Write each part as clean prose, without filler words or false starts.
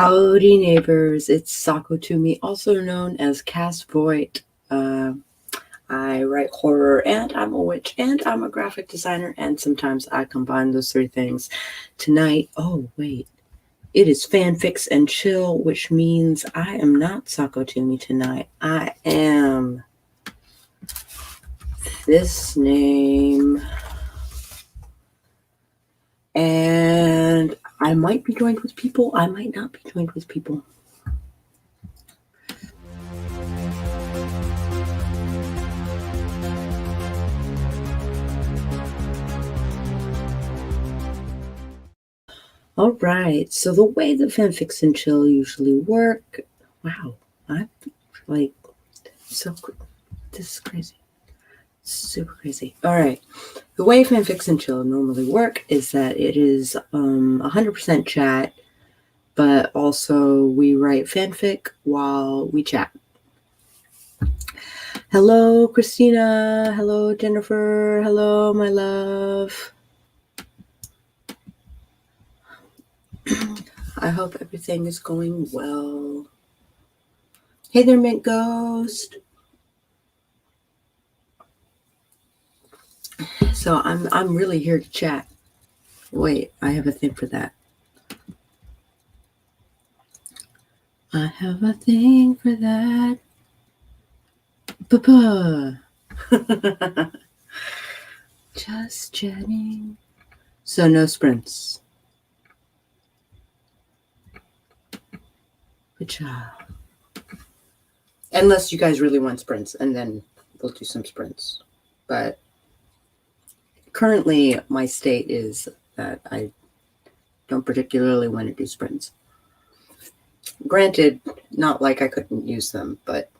Howdy neighbors, it's Sako to me, also known as Cass Voigt. I write horror and I'm a witch and I'm a graphic designer and sometimes I combine those three things. Tonight, it is fanfics and chill, which means I am not Sako to me tonight. I am this name. And I might be joined with people, I might not be joined with people. All right, so the way that fanfics and chill usually work, wow, I'm like, this is crazy, super crazy. All right, the way fanfics and chill normally work is that it is 100% chat, but also we write fanfic while we chat. Hello, Christina. Hello, Jennifer. Hello, my love. I hope everything is going well. Hey there, Mint Ghost. So I'm really here to chat. Wait, I have a thing for that. I have a thing for that. Papa. Just chatting. So no sprints. Good job. Unless you guys really want sprints, and then we'll do some sprints. But currently, my state is that I don't particularly want to do sprints. Granted, not like I couldn't use them, but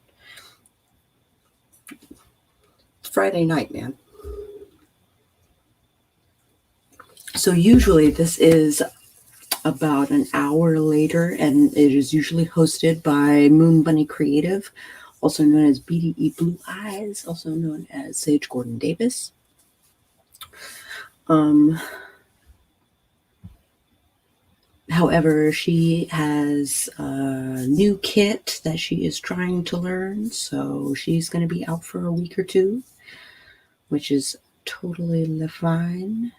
it's Friday night, man. So usually this is about an hour later, and it is usually hosted by Moon Bunny Creative, also known as BDE Blue Eyes, also known as Sage Gordon Davis. However, she has a new kit that she is trying to learn, so she's going to be out for a week or two, which is totally fine.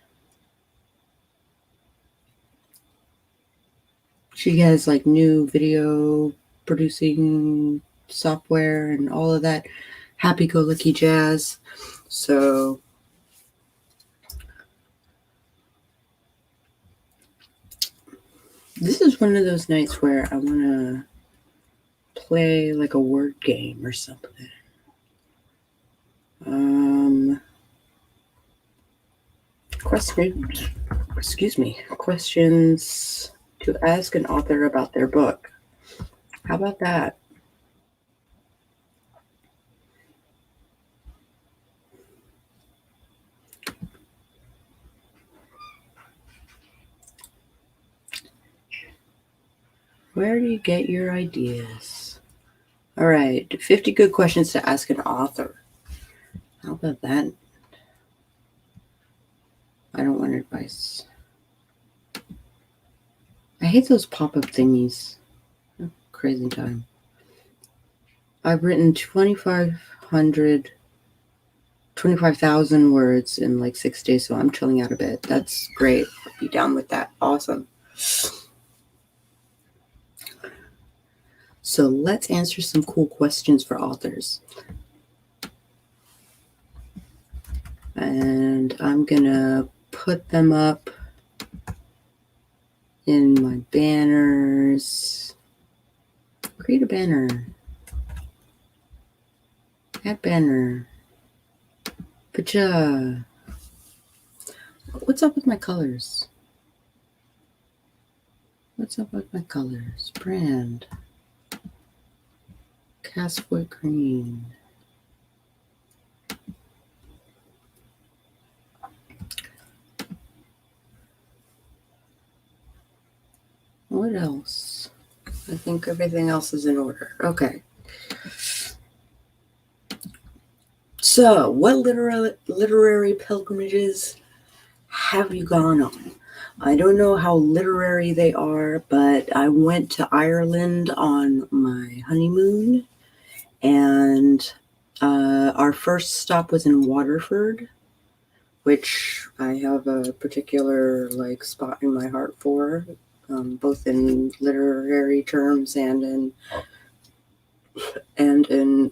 She has like new video producing software and all of that happy-go-lucky jazz. So this is one of those nights where I want to play like a word game or something. Questions to ask an author about their book. How about that? Where do you get your ideas? All right, 50 good questions to ask an author. How about that? I don't want advice. I hate those pop-up thingies. Crazy time. I've written 25,000 words in like 6 days, so I'm chilling out a bit. That's great. I'll be down with that. Awesome. So let's answer some cool questions for authors. And I'm gonna put them up in my banners. Create a banner. Add banner. Pacha. What's up with my colors? What's up with my colors? Brand. Castwood green. What else? I think everything else is in order. Okay. So, what literary pilgrimages have you gone on? I don't know how literary they are, but I went to Ireland on my honeymoon, and our first stop was in Waterford, which I have a particular spot in my heart for, both in literary terms and in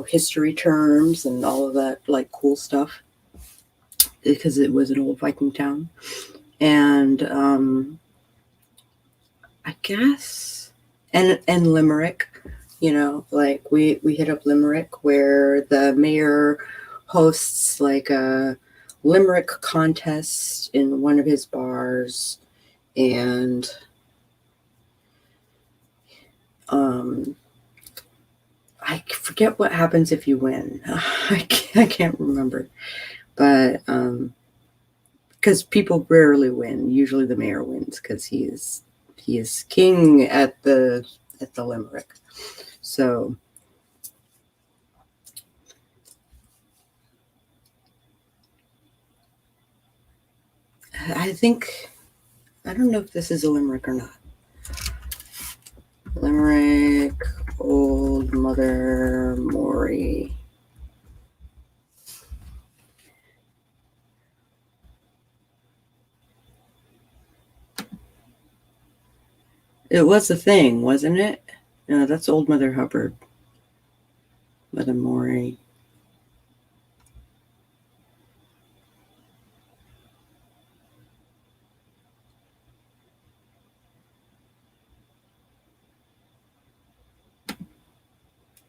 history terms and all of that cool stuff, because it was an old Viking town. And I guess and Limerick, we hit up Limerick, where the mayor hosts a Limerick contest in one of his bars, and I forget what happens if you win. I can't remember, but because people rarely win. Usually the mayor wins because he is king at the Limerick. So I don't know if this is a Limerick or not. Limerick, Old Mother Maury. It was a thing, wasn't it? No, that's Old Mother Hubbard. Mother Maury.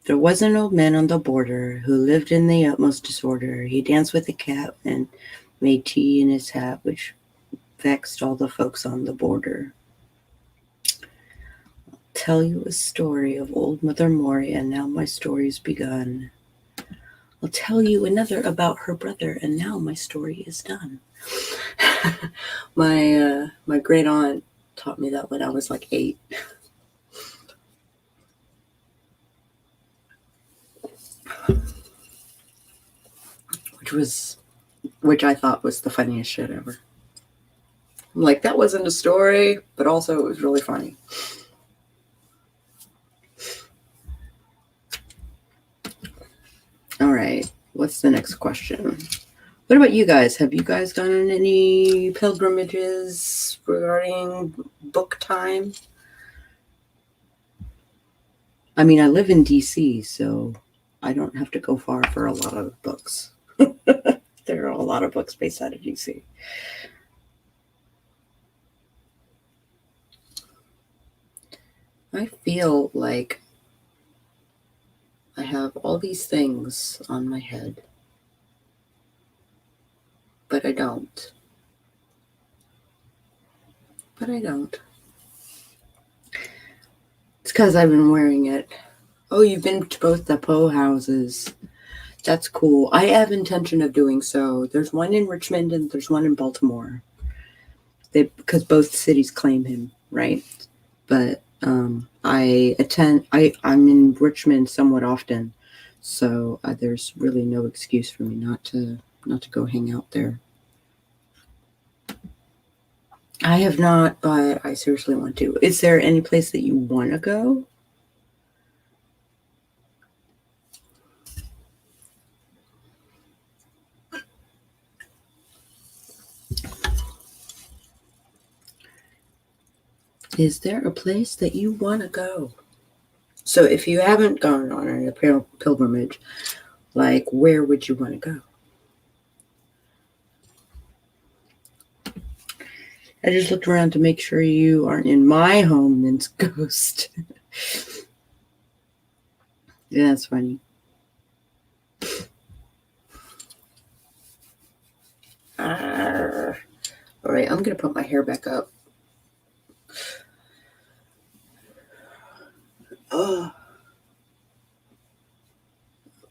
There was an old man on the border who lived in the utmost disorder. He danced with a cat and made tea in his hat, which vexed all the folks on the border. I'll tell you a story of Old Mother Maury, and now my story's begun. I'll tell you another about her brother, and now my story is done. My great aunt taught me that when I was 8. Which I thought was the funniest shit ever. I'm that wasn't a story, but also it was really funny. All right, what's the next question? What about you guys? Have you guys gone on any pilgrimages regarding book time? I mean, I live in DC, so I don't have to go far for a lot of books. There are a lot of books based out of DC. I feel like I have all these things on my head, but I don't. It's because I've been wearing it. Oh, you've been to both the Poe houses. That's cool. I have intention of doing so. There's one in Richmond and there's one in Baltimore. Because both cities claim him, right? But I'm in Richmond somewhat often, so there's really no excuse for me not to go hang out there. I have not, but I seriously want to. Is there any place that you want to go? Is there a place that you want to go? So if you haven't gone on a pilgrimage, where would you want to go? I just looked around to make sure you aren't in my home, Mince Ghost. Yeah, that's funny. All right, I'm going to put my hair back up.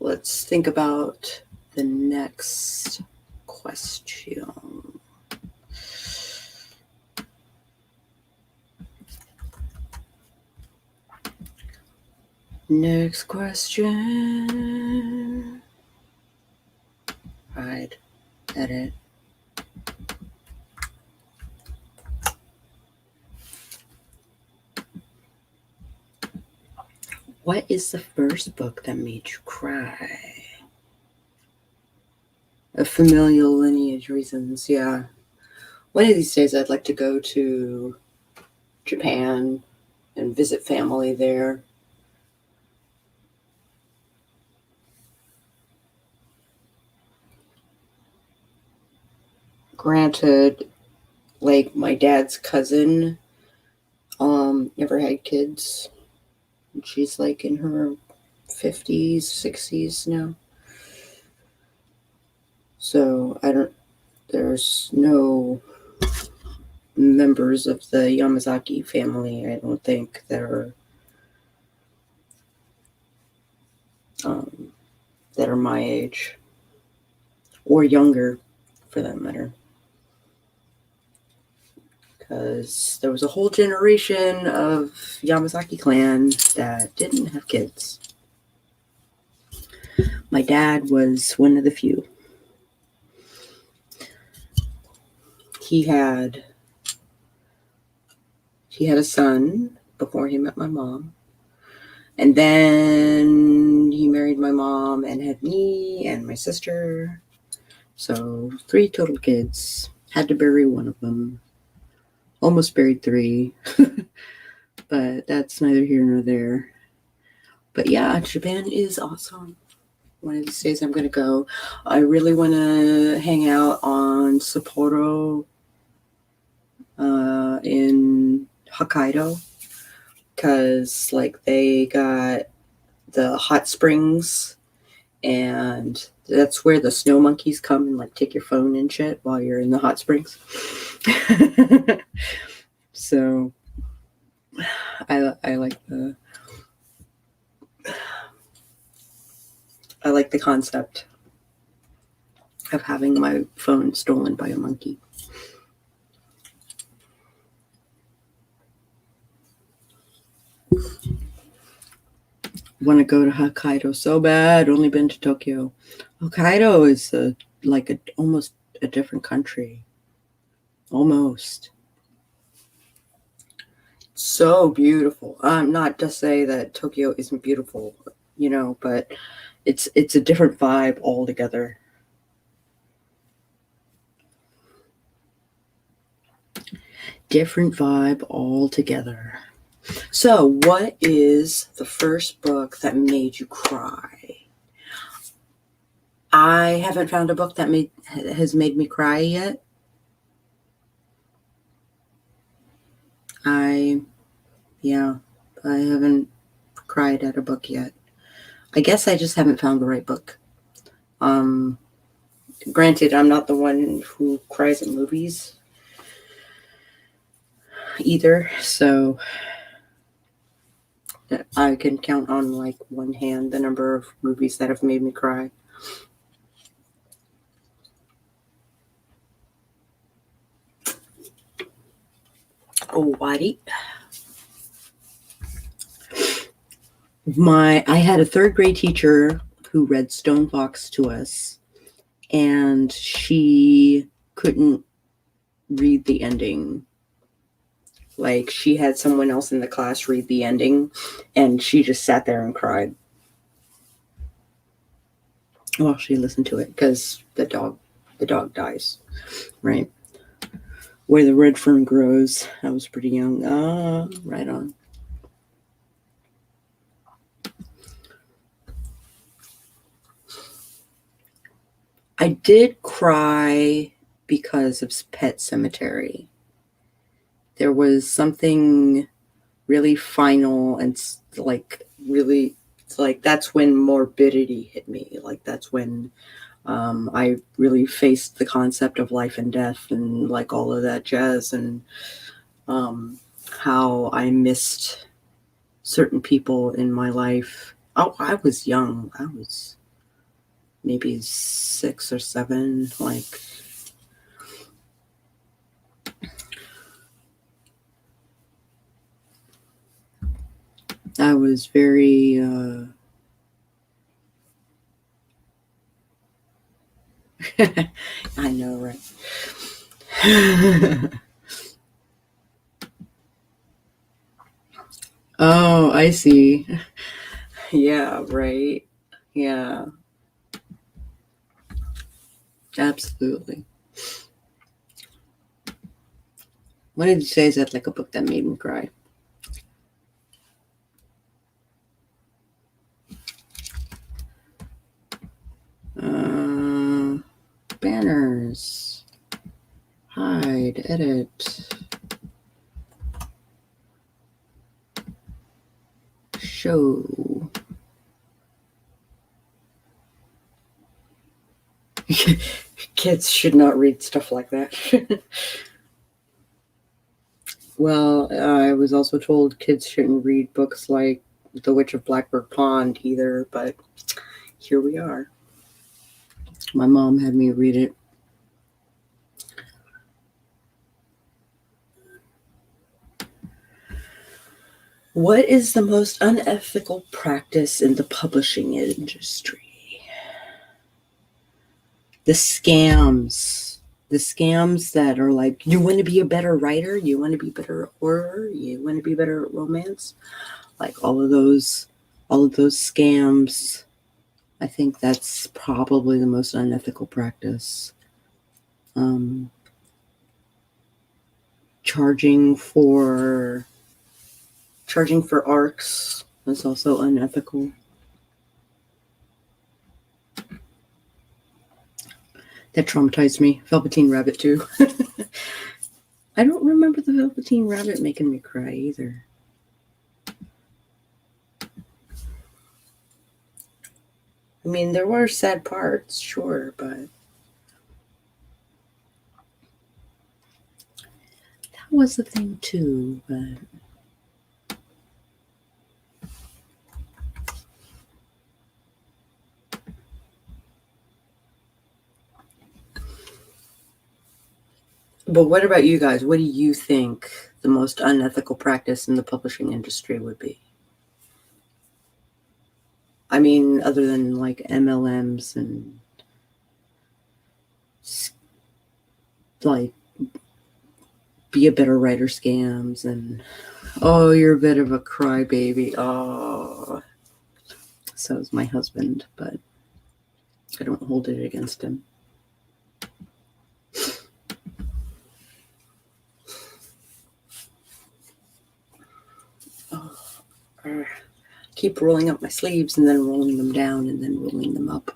Let's think about the next question. Next question. Hide, edit, What is the first book that made you cry? Familial lineage reasons, yeah. One of these days I'd like to go to Japan and visit family there. Granted, like my dad's cousin never had kids. She's like in her 50s, 60s now. So there's no members of the Yamazaki family, I don't think, that are my age or younger, for that matter. Because there was a whole generation of Yamazaki clan that didn't have kids. My dad was one of the few. He had a son before he met my mom. And then he married my mom and had me and my sister. So 3 total kids. Had to bury one of them. Almost buried 3. But that's neither here nor there. But yeah, Japan is awesome. One of these days I'm going to go. I really want to hang out on Sapporo in Hokkaido. Because like they got the hot springs, and that's where the snow monkeys come and like take your phone and shit while you're in the hot springs. So I like the concept of having my phone stolen by a monkey. Want to go to Hokkaido so bad. Only been to Tokyo. Hokkaido is almost a different country. Almost. So beautiful. Not to say that Tokyo isn't beautiful, but it's a different vibe altogether. Different vibe altogether. So, what is the first book that made you cry? I haven't found a book that has made me cry yet. I haven't cried at a book yet. I guess I just haven't found the right book. Granted, I'm not the one who cries at movies either, so I can count on like one hand the number of movies that have made me cry. Oh, Wadi. I had a 3rd grade teacher who read Stone Fox to us, and she couldn't read the ending. Like, she had someone else in the class read the ending, and she just sat there and cried while she listened to it, because the dog dies, right? Where the red fern grows. I was pretty young. Right on. I did cry because of Pet Sematary. There was something really final and that's when morbidity hit me. Like, that's when I really faced the concept of life and death and like all of that jazz, and how I missed certain people in my life. Oh, I was young. I was maybe 6 or 7. Like, I was very I know, right? Oh, I see. Yeah, right. Yeah, absolutely. What did you say? Is that like a book that made me cry? Banners. Hide. Edit. Show. Kids should not read stuff like that. Well, I was also told kids shouldn't read books like The Witch of Blackbird Pond either, but here we are. My mom had me read it. What is the most unethical practice in the publishing industry? The scams. The scams that are like, you want to be a better writer? You want to be better at horror? You want to be better at romance? Like all of those scams. I think that's probably the most unethical practice. Charging for arcs is also unethical. That traumatized me. Velveteen Rabbit too. I don't remember the Velveteen Rabbit making me cry either. I mean, there were sad parts, sure, but that was the thing too. But what about you guys? What do you think the most unethical practice in the publishing industry would be? I mean, other than like MLMs and like be a better writer scams and oh, you're a bit of a crybaby. Oh, so is my husband, but I don't hold it against him. Keep rolling up my sleeves and then rolling them down and then rolling them up.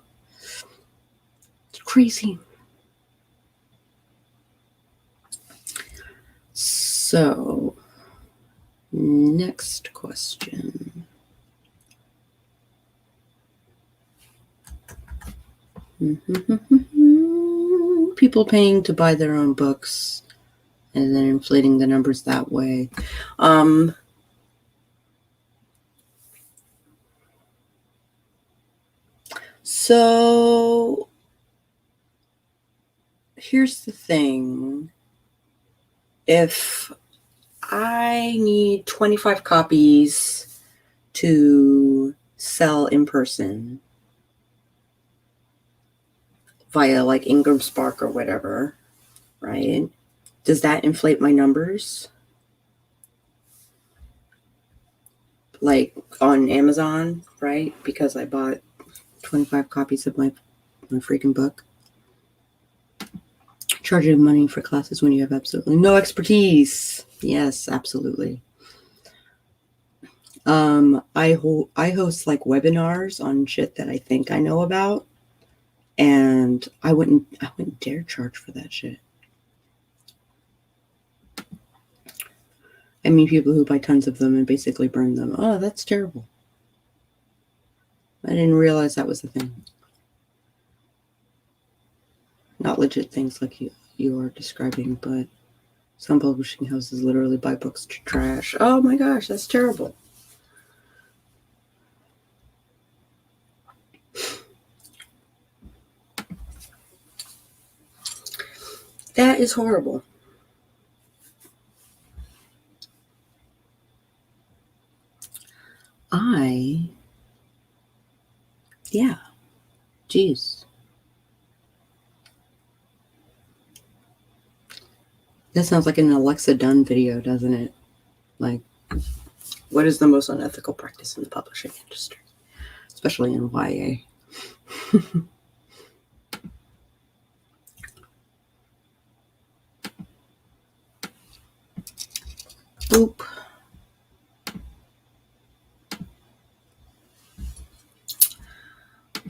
It's crazy. So, next question. People paying to buy their own books and then inflating the numbers that way. So here's the thing. If I need 25 copies to sell in person via like Ingram Spark or whatever, right? Does that inflate my numbers? Like on Amazon, right? Because I bought 25 copies of my freaking book. Charging money for classes when you have absolutely no expertise. Yes, absolutely. I host like webinars on shit that I think I know about, and I wouldn't dare charge for that shit. I mean, people who buy tons of them and basically burn them. Oh, that's terrible. I didn't realize that was a thing. Not legit things like you are describing, but some publishing houses literally buy books to trash. Oh my gosh, that's terrible. That is horrible. Yeah, geez. That sounds like an Alexa Dunn video, doesn't it? Like, what is the most unethical practice in the publishing industry? especially in YA. Boop.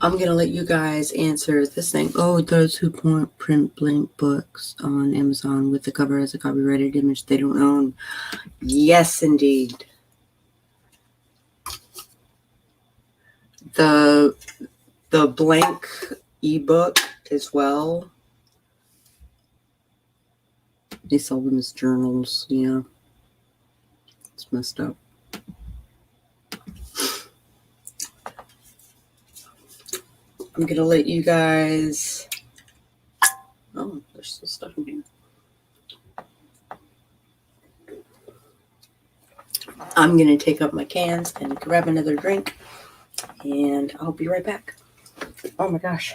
I'm going to let you guys answer this thing. Oh, those who print blank books on Amazon with the cover as a copyrighted image they don't own. Yes, indeed. The blank ebook as well. They sell them as journals. Yeah. It's messed up. I'm going to let you guys... Oh, there's still stuff in here. I'm going to take up my cans and grab another drink. And I'll be right back. Oh my gosh.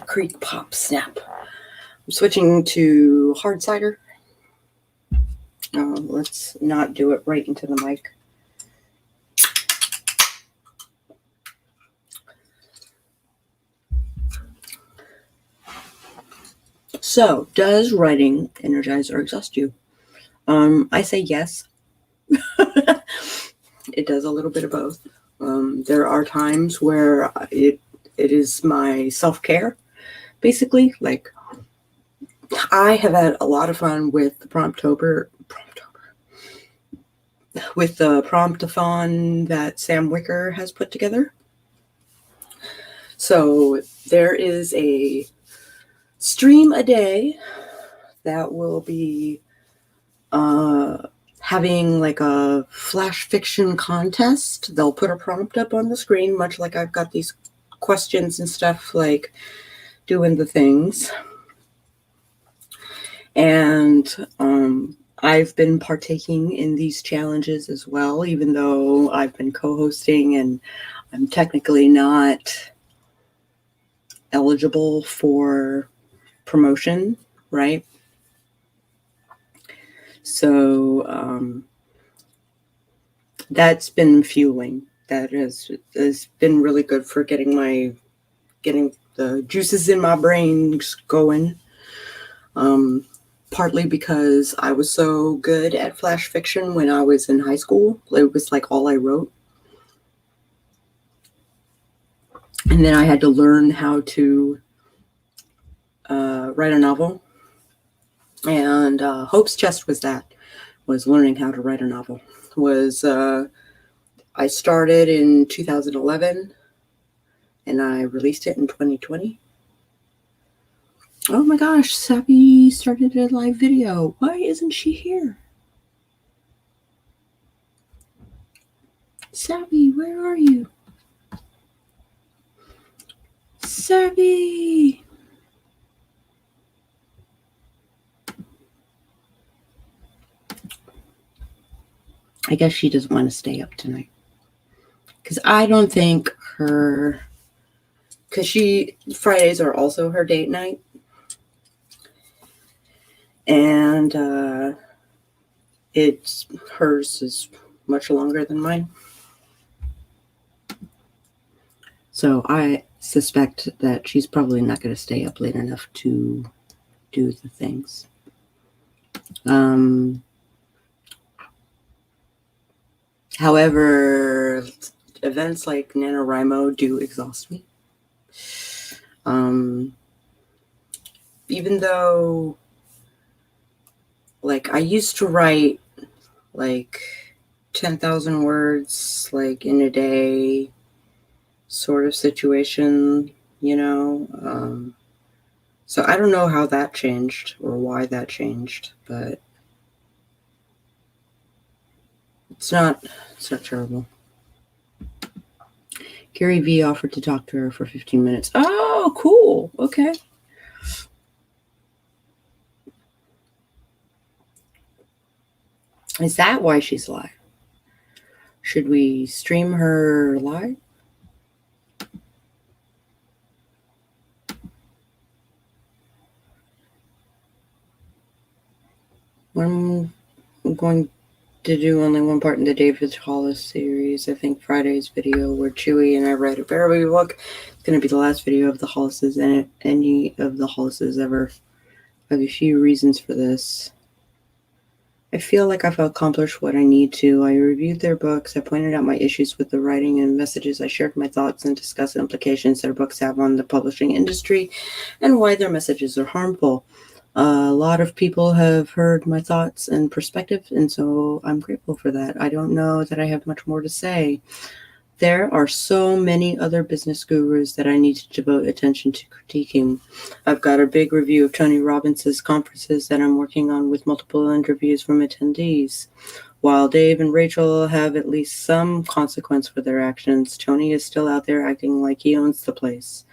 Creek Pop Snap. I'm switching to hard cider. Let's not do it right into the mic. So, does writing energize or exhaust you? I say yes. It does a little bit of both. There are times where it is my self-care, basically. Like, I have had a lot of fun with the with the promptathon that Sam Wicker has put together. So there is a stream a day that will be having like a flash fiction contest. They'll put a prompt up on the screen, much like I've got these questions and stuff, like doing the things. And I've been partaking in these challenges as well, even though I've been co-hosting and I'm technically not eligible for promotion, right? So that's been fueling. That has been really good for getting the juices in my brain going. Partly because I was so good at flash fiction when I was in high school. It was like all I wrote. And then I had to learn how to write a novel. And Hope's Chest was learning how to write a novel. I started in 2011 and I released it in 2020. Oh my gosh, Sappy started a live video. Why isn't she here? Sappy, where are you? Sappy! I guess she doesn't want to stay up tonight. Because I don't think because Fridays are also her date night. And hers is much longer than mine. So I suspect that she's probably not going to stay up late enough to do the things. However, events like NaNoWriMo do exhaust me. Even though, like, I used to write, like, 10,000 words, like, in a day sort of situation, you know. So I don't know how that changed or why that changed, but it's not terrible. Gary V offered to talk to her for 15 minutes. Oh, cool. Okay. Is that why she's live? Should we stream her live? I'm going to do only one part in the David Hollis series. I think Friday's video where Chewy and I read a Barely book. It's going to be the last video of the Hollises and any of the Hollises ever. I have a few reasons for this. I feel like I've accomplished what I need to. I reviewed their books. I pointed out my issues with the writing and messages. I shared my thoughts and discussed the implications their books have on the publishing industry and why their messages are harmful. A lot of people have heard my thoughts and perspective, and so I'm grateful for that. I don't know that I have much more to say. There are so many other business gurus that I need to devote attention to critiquing. I've got a big review of Tony Robbins' conferences that I'm working on with multiple interviews from attendees. While Dave and Rachel have at least some consequence for their actions, Tony is still out there acting like he owns the place.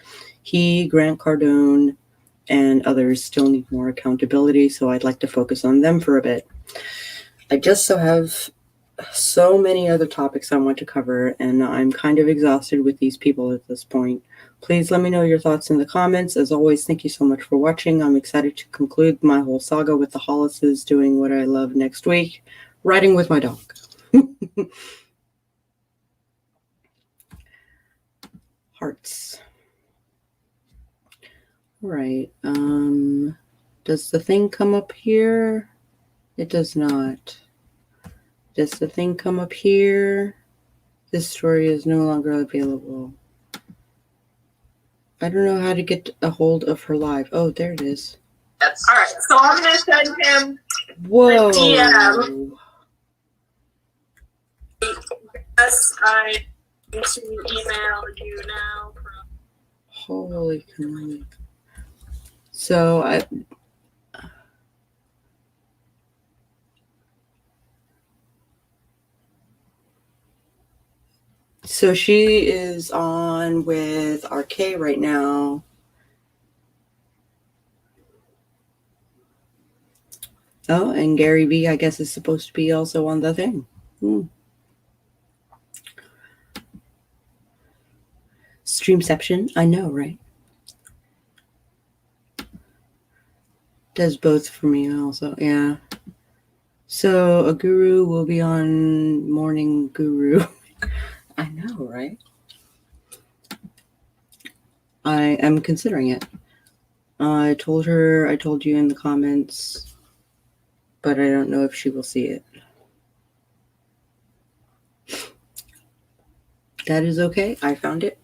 He, Grant Cardone, and others still need more accountability, so I'd like to focus on them for a bit. I just have so many other topics I want to cover, and I'm kind of exhausted with these people at this point. Please let me know your thoughts in the comments. As always, thank you so much for watching. I'm excited to conclude my whole saga with the Hollises doing what I love next week, riding with my dog. Hearts. All right. Does the thing come up here? It does not. Does the thing come up here? This story is no longer available. I don't know how to get a hold of her live. Oh, there it is. All right, so I'm going to send him Whoa. a DM. Yes, I need to email you now. Holy cow. So So she is on with RK right now. Oh, and Gary V, I guess, is supposed to be also on the thing. Streamception, I know, right? Does both for me also, yeah. So a guru will be on Morning Guru. I know, right? I am considering it. I told you in the comments, but I don't know if she will see it. That is okay. I found it.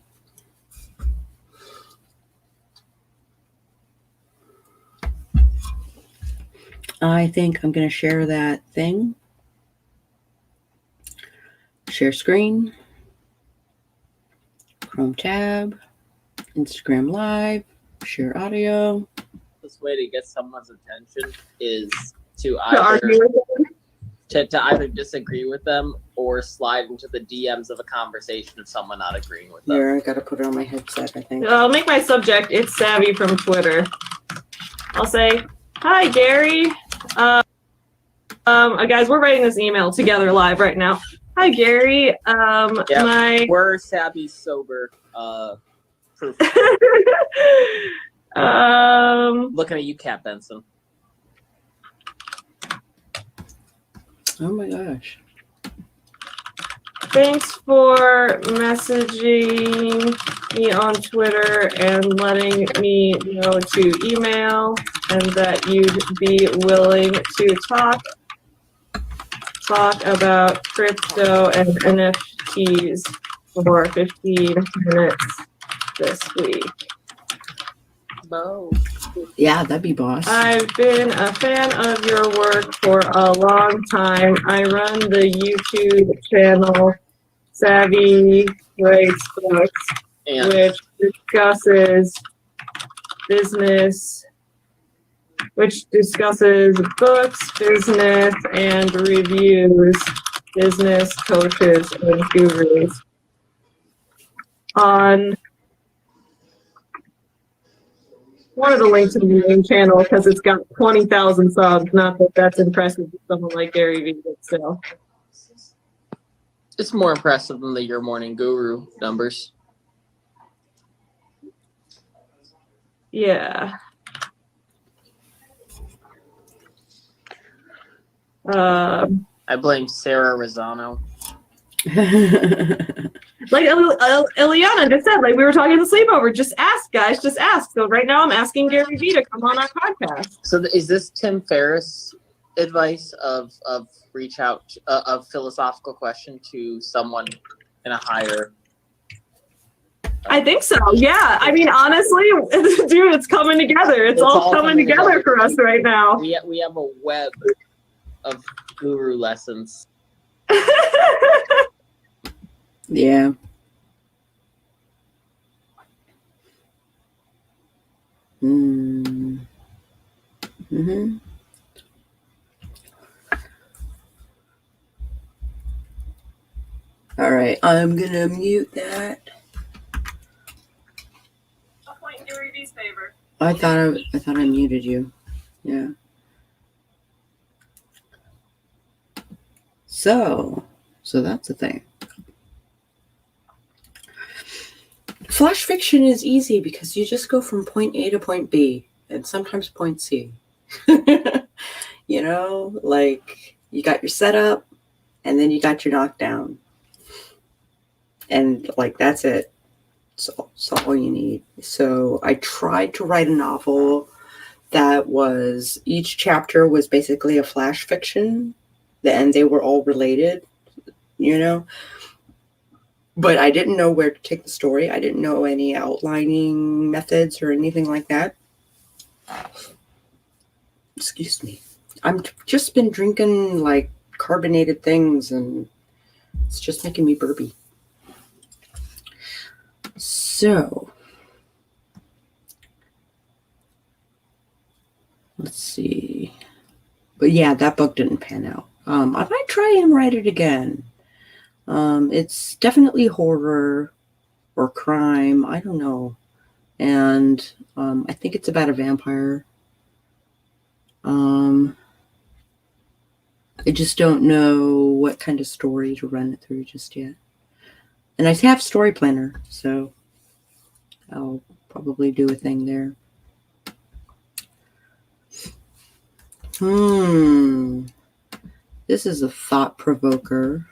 I think I'm going to share that thing. Share screen. Chrome tab. Instagram Live. Share audio. This way to get someone's attention is to either disagree with them or slide into the DMs of a conversation of someone not agreeing with them. Here, I gotta put it on my headset, I think. I'll make my subject, it's Savvy from Twitter. I'll say, hi, Gary. Guys, we're writing this email together live right now. Hi, Gary. We're Savvy sober. Proof. Looking at you, Kat Benson. Oh my gosh. Thanks for messaging me on Twitter and letting me know to email and that you'd be willing to talk about crypto and NFTs for 15 minutes this week. Bo. Yeah, that'd be boss. I've been a fan of your work for a long time. I run the YouTube channel Savvy Writes Books, And which discusses business, which discusses books, business, and reviews business coaches and gurus on one of the links to the main channel because it's got 20,000 subs. Not that that's impressive to someone like Gary Vee, but still. it's more impressive than the Your Morning Guru numbers. Yeah. I blame Sarah Rosano. Like Eliana just said, like we were talking at the sleepover, just ask, guys, just ask. So right now I'm asking Gary Vee to come on our podcast. So is this Tim Ferriss advice of reach out of philosophical question to someone in a higher? I think so. Yeah. I mean, honestly, dude, it's coming together. It's all coming together for us right now. We have a web of guru lessons. Yeah. Mm. Mm-hmm. All right, I'm gonna mute that. I'll point in Gary Vee's favor. I thought I muted you. Yeah. So that's the thing. Flash fiction is easy because you just go from point A to point B and sometimes point C. You know, like you got your setup and then you got your knockdown. And like that's it. So all you need. So I tried to write a novel that was, each chapter was basically a flash fiction, and they were all related, you know. But I didn't know where to take the story. I didn't know any outlining methods or anything like that. Excuse me. I've just been drinking like carbonated things and it's just making me burpy. So, let's see. But yeah, that book didn't pan out. I might try and write it again. It's definitely horror or crime. I don't know. And I think it's about a vampire. I just don't know what kind of story to run it through just yet. And I have Story Planner, so I'll probably do a thing there. This is a thought provoker.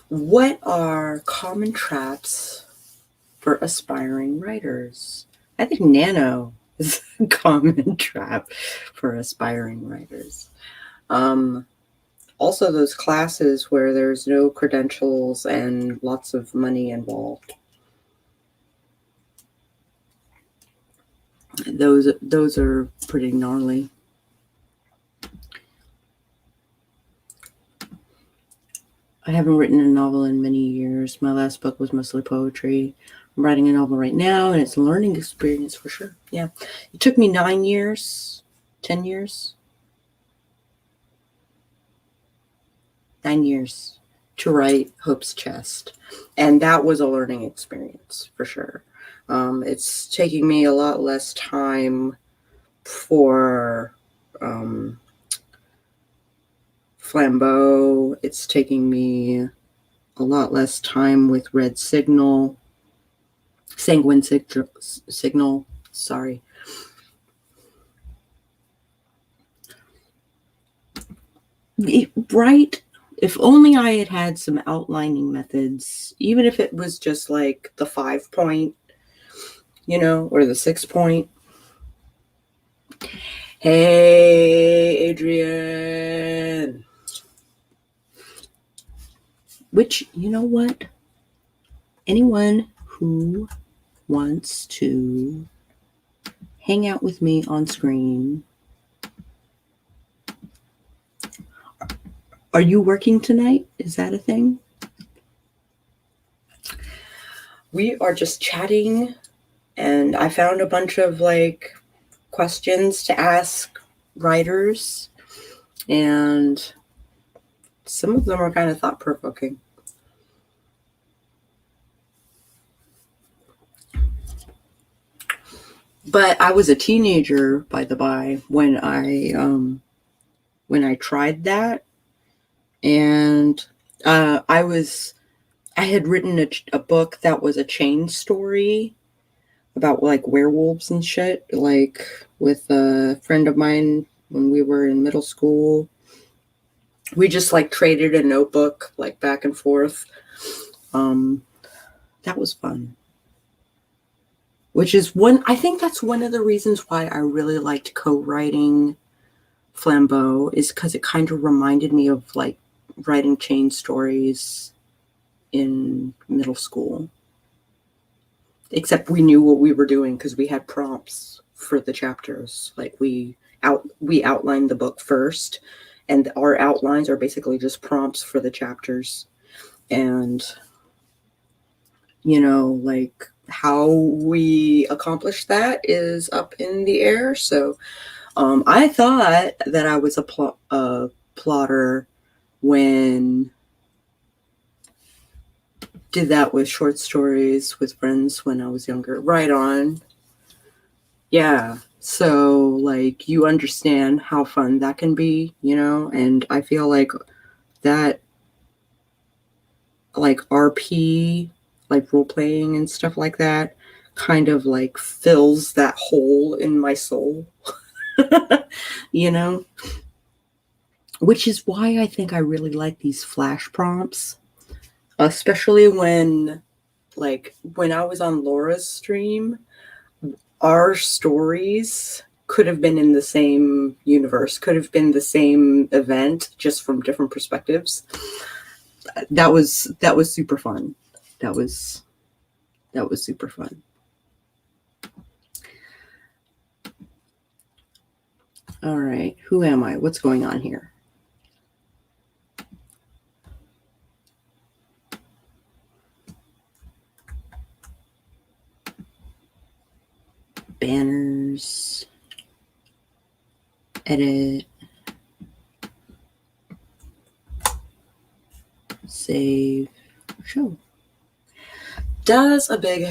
What are common traps for aspiring writers? I think nano is a common trap for aspiring writers. Also, those classes where there's no credentials and lots of money involved. Those are pretty gnarly. I haven't written a novel in many years. My last book was mostly poetry. I'm writing a novel right now, and it's a learning experience for sure. Yeah. It took me 9 years, 10 years. 9 years to write Hope's Chest. And that was a learning experience for sure. It's taking me a lot less time for Flambeau. It's taking me a lot less time with Red Signal. Sanguine Signal. Sorry. Right? If only I had had some outlining methods, even if it was just like the 5 point, you know, or the 6 point. Hey, Adrian. Which, you know what? Anyone who wants to hang out with me on screen, are you working tonight? Is that a thing? We are just chatting, and I found a bunch of like questions to ask writers, and some of them are kind of thought-provoking. But I was a teenager, by the by, when I tried that, and I had written a book that was a chain story about like werewolves and shit, like with a friend of mine when we were in middle school. We just like traded a notebook like back and forth. That was fun. Which is I think that's one of the reasons why I really liked co-writing Flambeau, is because it kind of reminded me of like writing chain stories in middle school. Except we knew what we were doing because we had prompts for the chapters. Like we outlined the book first, and our outlines are basically just prompts for the chapters. And like how we accomplish that is up in the air. So I thought that I was a plotter when did that with short stories with friends when I was younger. Right on. Yeah. So like you understand how fun that can be, and I feel like that like RP, like role playing and stuff like that kind of like fills that hole in my soul. Which is why I think I really like these flash prompts, especially when I was on Laura's stream, our stories could have been in the same universe, could have been the same event, just from different perspectives. That was super fun. That was super fun. All right, who am I? What's going on here? Banners. Edit. Save. Show. Does a big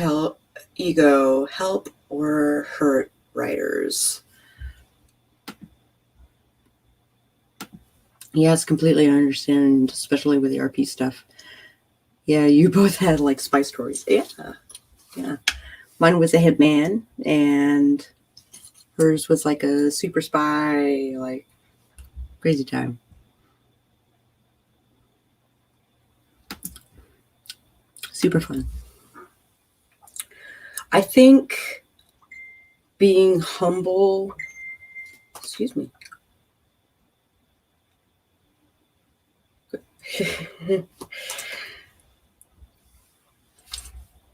ego help or hurt writers? Yes, completely understand, especially with the RP stuff. Yeah, you both had like spy stories. Yeah. Mine was a hitman, and hers was like a super spy, like crazy time. Super fun. I think being humble, excuse me.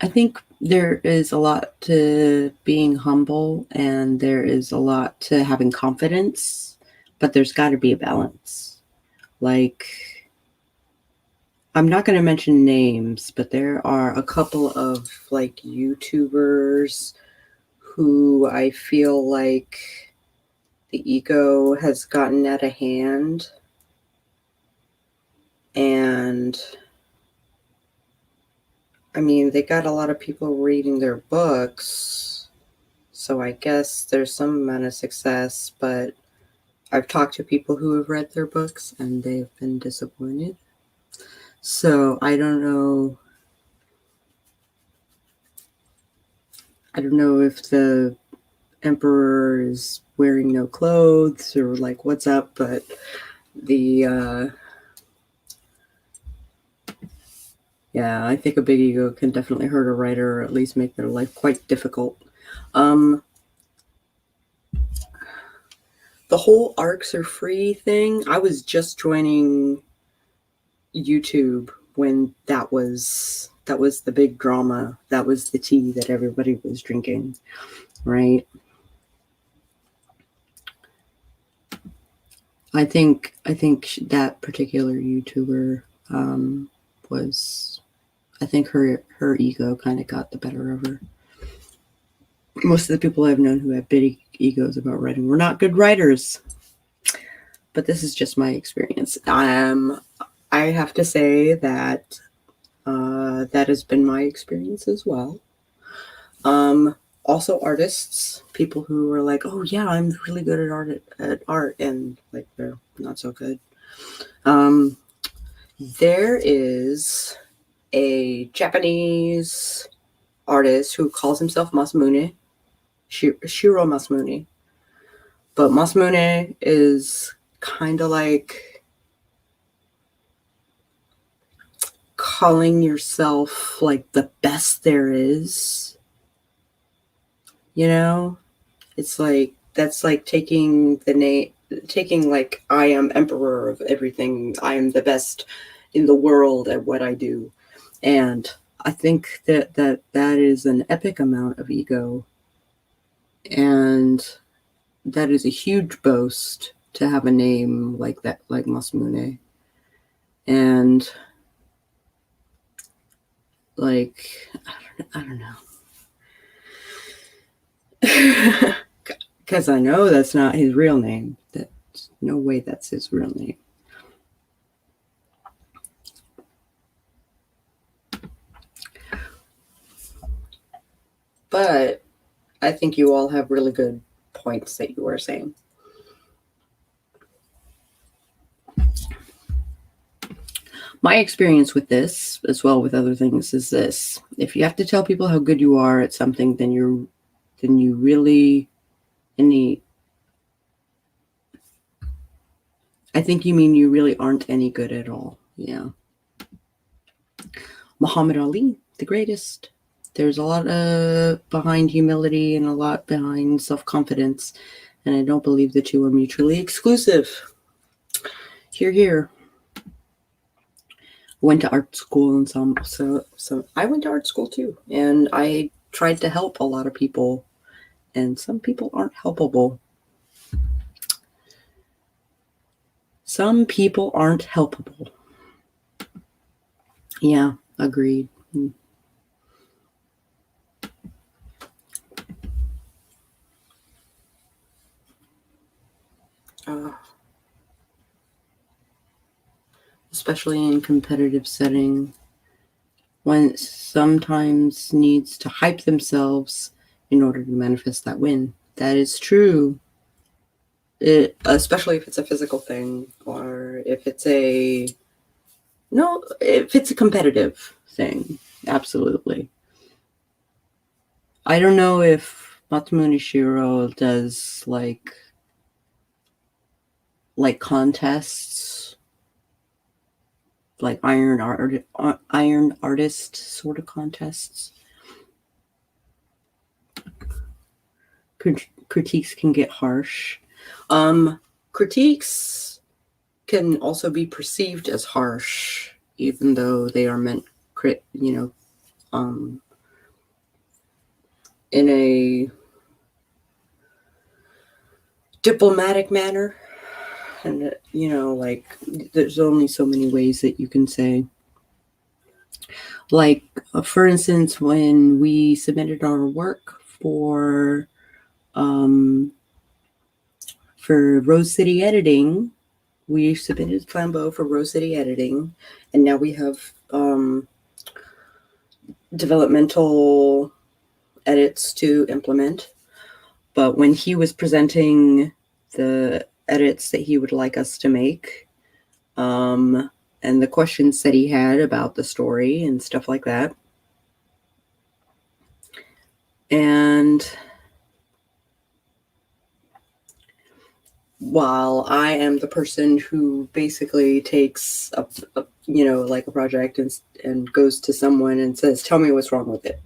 I think there is a lot to being humble, and there is a lot to having confidence, but there's got to be a balance. Like, I'm not going to mention names, but there are a couple of like YouTubers who I feel like the ego has gotten out of hand, and I mean, they got a lot of people reading their books, so I guess there's some amount of success, but I've talked to people who have read their books and they've been disappointed. So I don't know if the emperor is wearing no clothes or like what's up, but yeah, I think a big ego can definitely hurt a writer, or at least make their life quite difficult. The whole arcs are free thing, I was just joining YouTube when that was the big drama. That was the tea that everybody was drinking, right? I think that particular YouTuber was, I think her ego kind of got the better of her. Most of the people I've known who have big egos about writing were not good writers. But this is just my experience. I have to say that that has been my experience as well. Also artists, people who are like, oh yeah, I'm really good at art, and like they're not so good. There is a Japanese artist who calls himself Masamune, Shiro Masamune. But Masamune is kind of like calling yourself like the best there is. You know? It's like, that's like taking the name, taking like, I am emperor of everything. I am the best in the world at what I do. And I think that is an epic amount of ego. And that is a huge boast to have a name like that, like Masamune. And like, I don't know. Because I know that's not his real name. That's no way that's his real name. But I think you all have really good points that you were saying. My experience with this, as well with other things, is this: if you have to tell people how good you are at something, then you really I think you mean you really aren't any good at all. Yeah. Muhammad Ali, the greatest. There's a lot behind humility and a lot behind self-confidence, and I don't believe the two are mutually exclusive. Hear, hear. Went to art school and so I went to art school too, and I tried to help a lot of people, and some people aren't helpable. Some people aren't helpable. Yeah, agreed. Especially in competitive setting, one sometimes needs to hype themselves in order to manifest that win. That is true. Especially if it's a physical thing, or if it's a competitive thing. Absolutely. I don't know if Masamune Shiro does like contests, like iron artist sort of contests. Critiques can get harsh. Critiques can also be perceived as harsh, even though they are meant, in a diplomatic manner. And, like, there's only so many ways that you can say. Like, for instance, when we submitted our work for Rose City Editing, we submitted Flambeau for Rose City Editing, and now we have developmental edits to implement. But when he was presenting the edits that he would like us to make, and the questions that he had about the story and stuff like that, and while I am the person who basically takes a project and goes to someone and says, tell me what's wrong with it.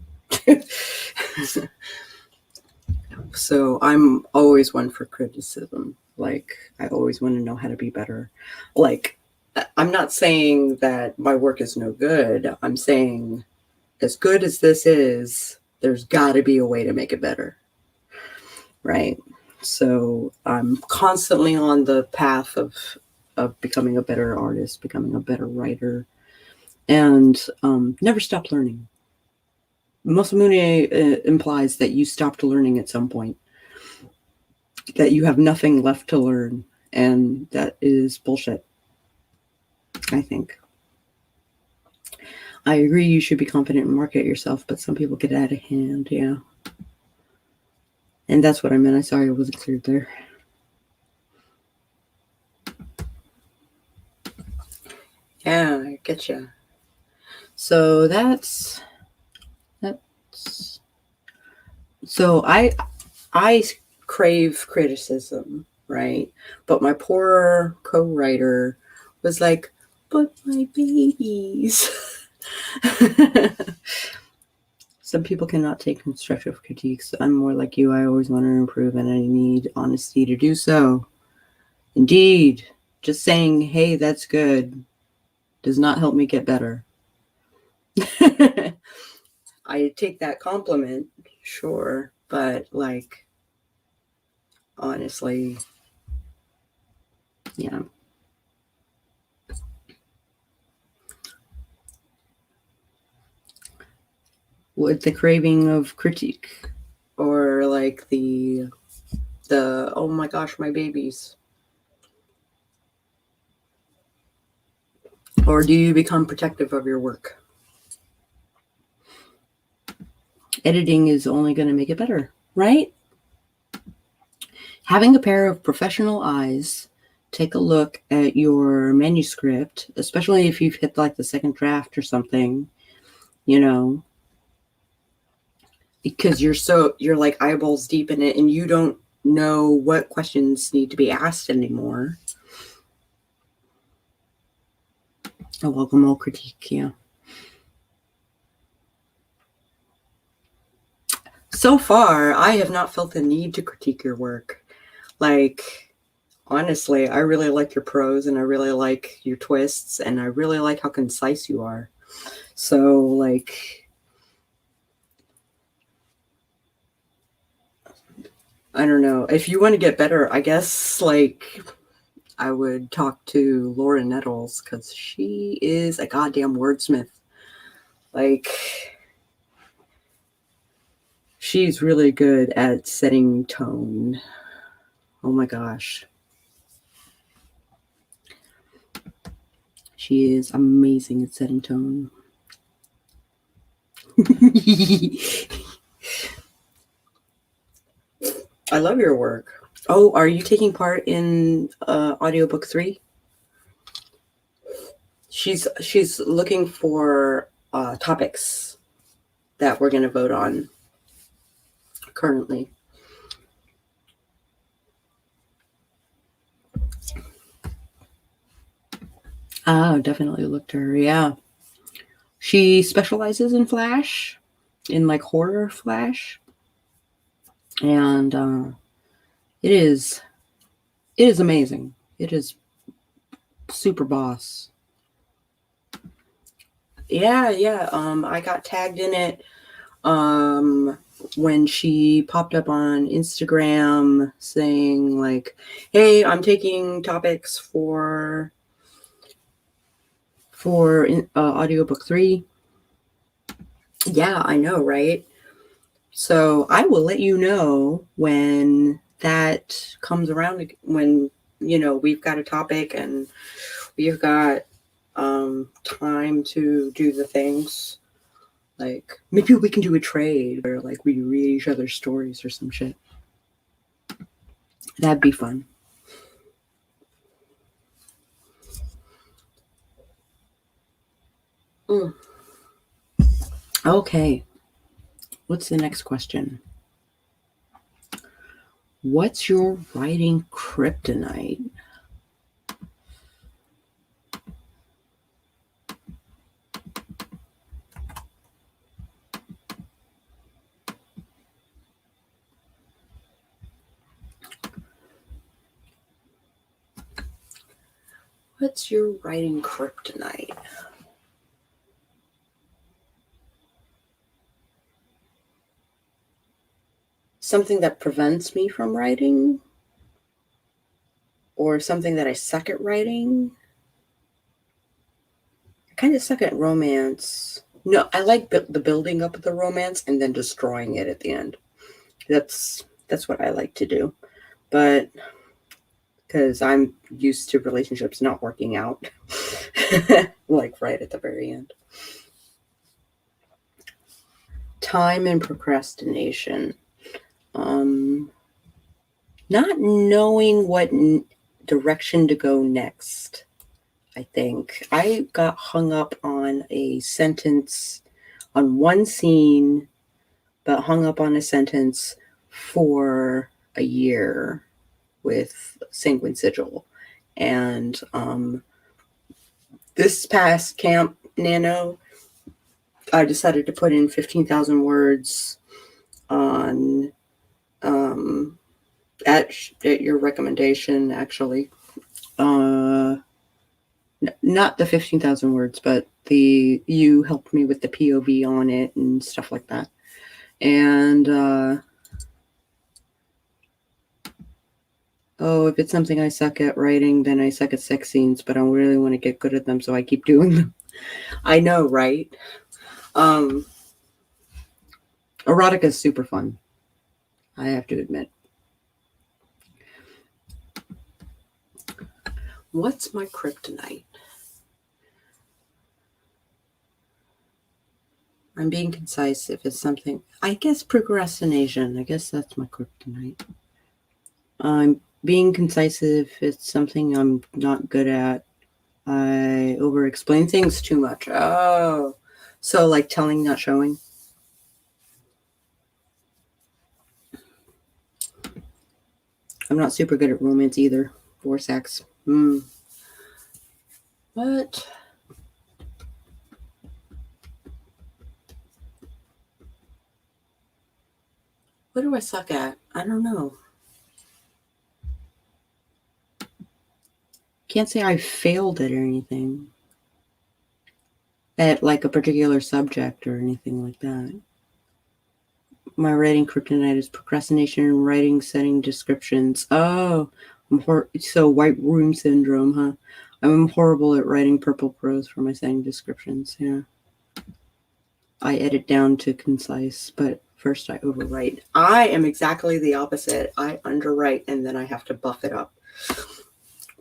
So I'm always one for criticism. Like, I always want to know how to be better. Like, I'm not saying that my work is no good. I'm saying, as good as this is, there's got to be a way to make it better, right? So I'm constantly on the path of becoming a better artist, becoming a better writer, and never stop learning. Masamune implies that you stopped learning at some point, that you have nothing left to learn, and that is bullshit, I think. I agree you should be confident and market yourself, but some people get out of hand, yeah. And that's what I meant. I'm sorry I wasn't clear there. Yeah, I get you. So that's so I crave criticism, right? But my poor co-writer was like, but my babies. Some people cannot take constructive critiques. I'm more like you. I always want to improve and I need honesty to do so. Indeed, just saying, hey, that's good, does not help me get better. I take that compliment, sure, but like, honestly, yeah. With the craving of critique, or like the oh my gosh, my babies, or do you become protective of your work? Editing is only going to make it better, right? Having a pair of professional eyes take a look at your manuscript, especially if you've hit like the second draft or something, you know, because you're like eyeballs deep in it and you don't know what questions need to be asked anymore. A welcome critique, yeah. So far, I have not felt the need to critique your work. Like, honestly, I really like your prose and I really like your twists and I really like how concise you are. So, like, I don't know. If you want to get better, I guess, like, I would talk to Laura Nettles because she is a goddamn wordsmith. Like, she's really good at setting tone. Oh my gosh. She is amazing at setting tone. I love your work. Oh, are you taking part in audiobook 3? She's looking for topics that we're going to vote on currently. Oh, definitely looked her. Yeah. She specializes in Flash, in like horror Flash. And it is amazing. It is super boss. Yeah. I got tagged in it when she popped up on Instagram saying like, hey, I'm taking topics for audiobook 3. Yeah, I know, right? So I will let you know when that comes around, when, you know, we've got a topic and we've got time to do the things. Like, maybe we can do a trade where, like, we read each other's stories or some shit. That'd be fun. Okay. What's the next question? What's your writing kryptonite? What's your writing kryptonite? Something that prevents me from writing? Or something that I suck at writing? I kind of suck at romance. No, I like the building up of the romance and then destroying it at the end. That's what I like to do. But because I'm used to relationships not working out, like right at the very end. Time and procrastination. Not knowing what direction to go next. I think I got hung up on a sentence, on one scene, but hung up on a sentence for a year with Sanguine Sigil. And this past Camp Nano, I decided to put in 15,000 words on, at your recommendation, actually. Not the 15,000 words, but you helped me with the POV on it and stuff like that. And, if it's something I suck at writing, then I suck at sex scenes, but I really want to get good at them, so I keep doing them. I know, right? Erotica is super fun, I have to admit. What's my kryptonite? I'm being concise if it's something. I guess procrastination. I guess that's my kryptonite. I'm being concise if it's something I'm not good at. I over-explain things too much. Oh, so like telling, not showing. I'm not super good at romance either, or sex. What? What do I suck at? I don't know. Can't say I failed at anything. At like a particular subject or anything like that. My writing kryptonite is procrastination in writing, setting descriptions. Oh, so white room syndrome, huh? I'm horrible at writing purple prose for my setting descriptions. Yeah. I edit down to concise, but first I overwrite. I am exactly the opposite. I underwrite and then I have to buff it up,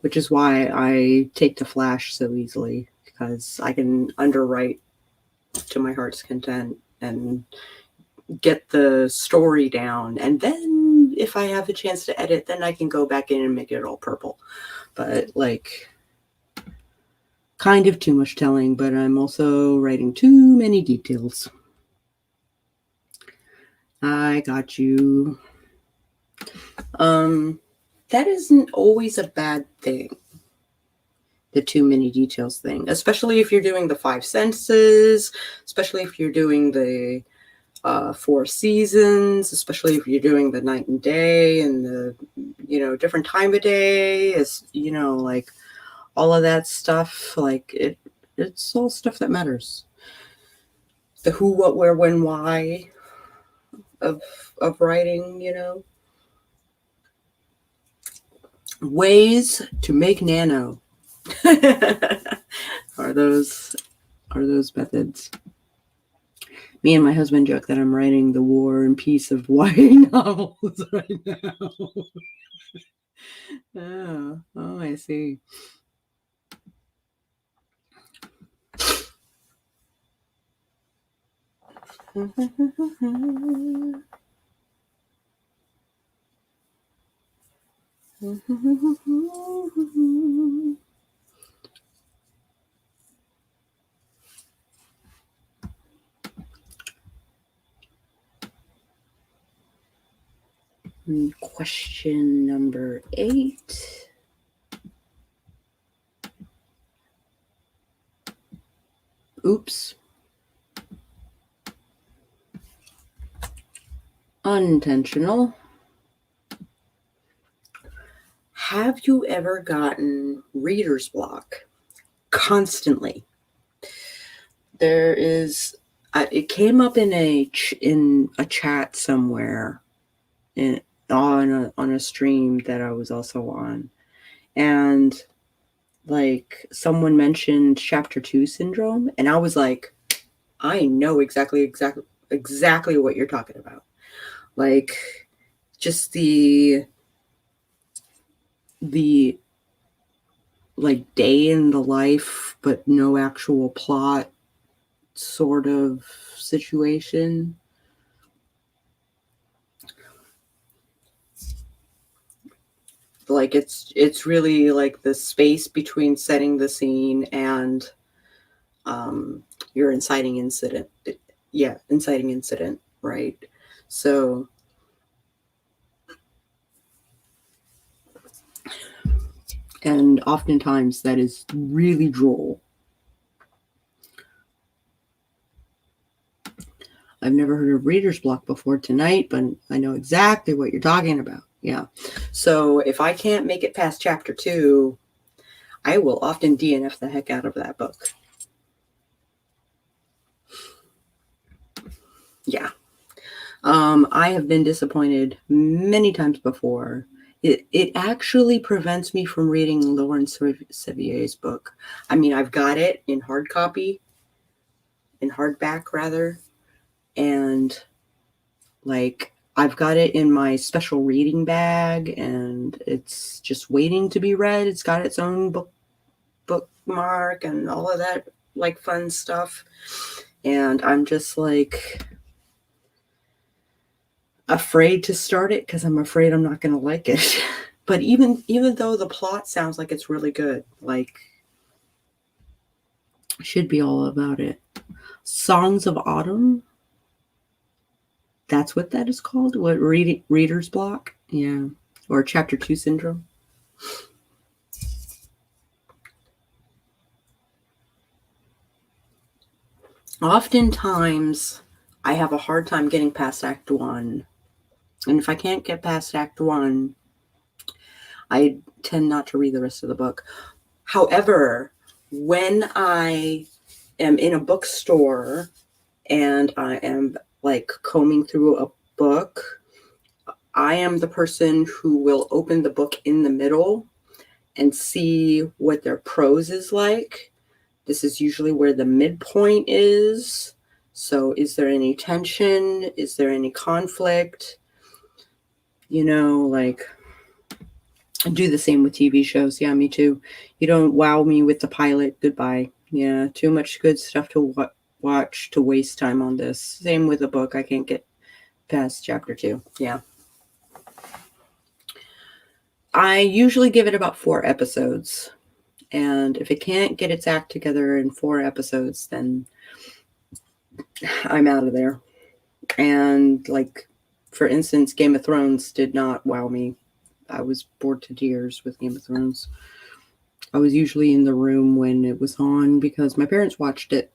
which is why I take to Flash so easily, because I can underwrite to my heart's content and get the story down, and then if I have a chance to edit, then I can go back in and make it all purple. But like, kind of too much telling, but I'm also writing too many details. I got you. That isn't always a bad thing, the too many details thing, especially if you're doing the 5 senses, especially if you're doing the 4 seasons, especially if you're doing the night and day and the, different time of day, is, like all of that stuff. Like it's all stuff that matters. The who, what, where, when, why of writing, ways to make nano are those methods. Me and my husband joke that I'm writing the War and Peace of YA novels right now. Oh, I see. Question number 8. Oops. Unintentional. have you ever gotten reader's block constantly? There is, it came up in a chat somewhere, on a stream that I was also on, and like someone mentioned chapter 2 syndrome, and I was like, I know exactly what you're talking about. Like, just the like day in the life but no actual plot sort of situation. Like, it's really like the space between setting the scene and your inciting incident. Yeah, inciting incident, right? So, and oftentimes that is really droll. I've never heard of reader's block before tonight, but I know exactly what you're talking about. Yeah. So if I can't make it past chapter 2, I will often DNF the heck out of that book. Yeah. I have been disappointed many times before. It actually prevents me from reading Laurence Sevier's book. I mean, I've got it in hard copy, in hardback rather, and like I've got it in my special reading bag, and it's just waiting to be read. It's got its own bookmark and all of that like fun stuff. And I'm just like afraid to start it because I'm afraid I'm not going to like it. But even though the plot sounds like it's really good, like I should be all about it. Songs of Autumn. That's what that is called. What, reader's block? Yeah. Or chapter 2 syndrome. Oftentimes, I have a hard time getting past Act 1. And if I can't get past Act 1, I tend not to read the rest of the book. However, when I am in a bookstore and I am like combing through a book, I am the person who will open the book in the middle and see what their prose is like. This is usually where the midpoint is. So is there any tension? Is there any conflict? You know, like, I do the same with TV shows. Yeah, me too. You don't wow me with the pilot. Goodbye. Yeah, too much good stuff to watch to waste time on this. Same with a book. I can't get past chapter 2. Yeah. I usually give it about 4 episodes. And if it can't get its act together in 4 episodes, then I'm out of there. And like, for instance, Game of Thrones did not wow me. I was bored to tears with Game of Thrones. I was usually in the room when it was on because my parents watched it.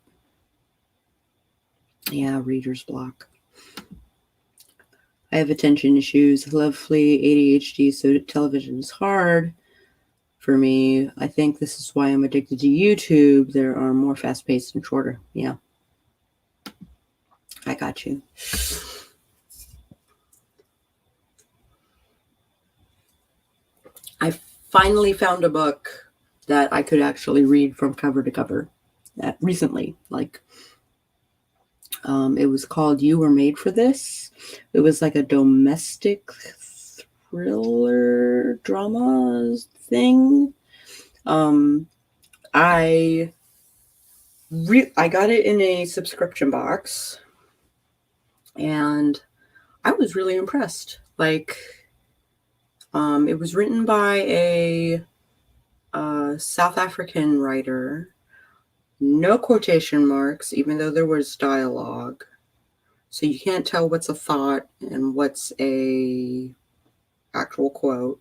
Yeah, reader's block. I have attention issues, lovely ADHD, so television is hard for me. I think this is why I'm addicted to YouTube. There are more fast-paced and shorter. Yeah. I got you. I finally found a book that I could actually read from cover to cover recently. Like, it was called You Were Made for This. It was like a domestic thriller drama thing. I got it in a subscription box, and I was really impressed. Like, it was written by a South African writer. No quotation marks, even though there was dialogue. So you can't tell what's a thought and what's a actual quote.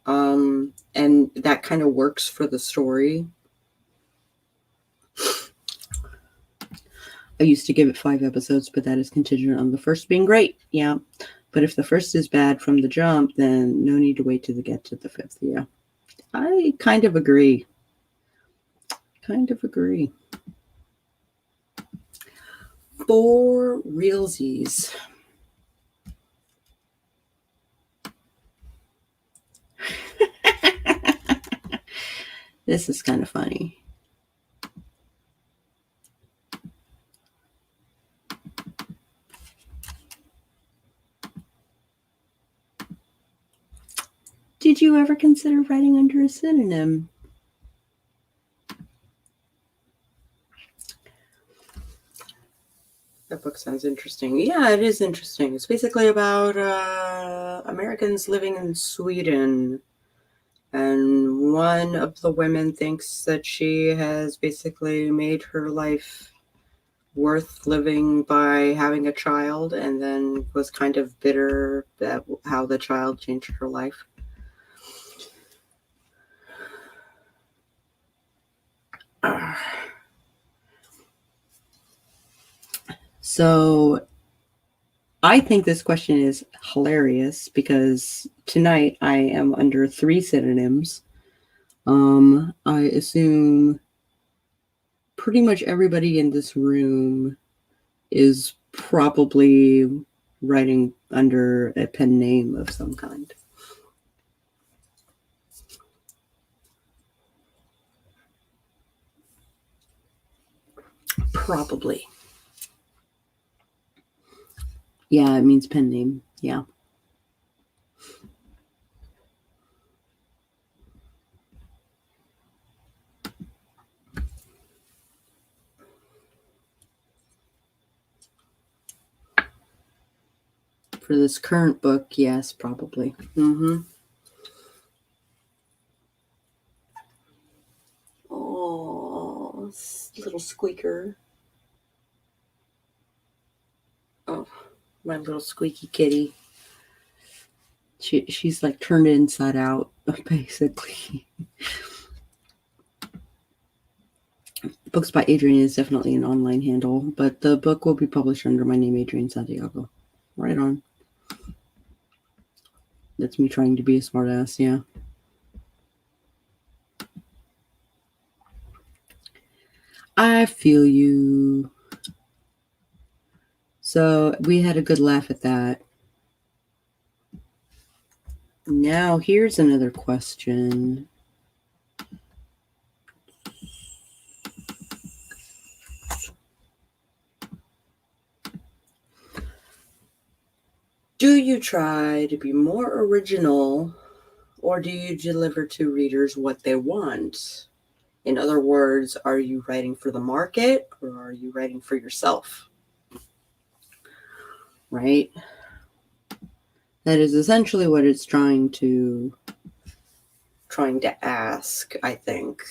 And that kind of works for the story. I used to give it 5 episodes, but that is contingent on the first being great. Yeah. But if the first is bad from the jump, then no need to wait to get to the fifth. Yeah. I kind of agree. For realsies. This is kind of funny. Did you ever consider writing under a pseudonym? That book sounds interesting. Yeah, it is interesting. It's basically about Americans living in Sweden. And one of the women thinks that she has basically made her life worth living by having a child, and then was kind of bitter at how the child changed her life. So I think this question is hilarious because tonight I am under 3 pseudonyms. I assume pretty much everybody in this room is probably writing under a pen name of some kind. Probably. Yeah, it means pen name. Yeah. For this current book, yes, probably. Oh, little squeaker. Oh, my little squeaky kitty. She's like turned inside out, basically. Books by Adrian is definitely an online handle, but the book will be published under my name, Adrian Santiago. Right on. That's me trying to be a smartass, yeah. I feel you. So we had a good laugh at that. Now here's another question. Do you try to be more original, or do you deliver to readers what they want? In other words, are you writing for the market, or are you writing for yourself? Right? That is essentially what it's trying to ask, I think.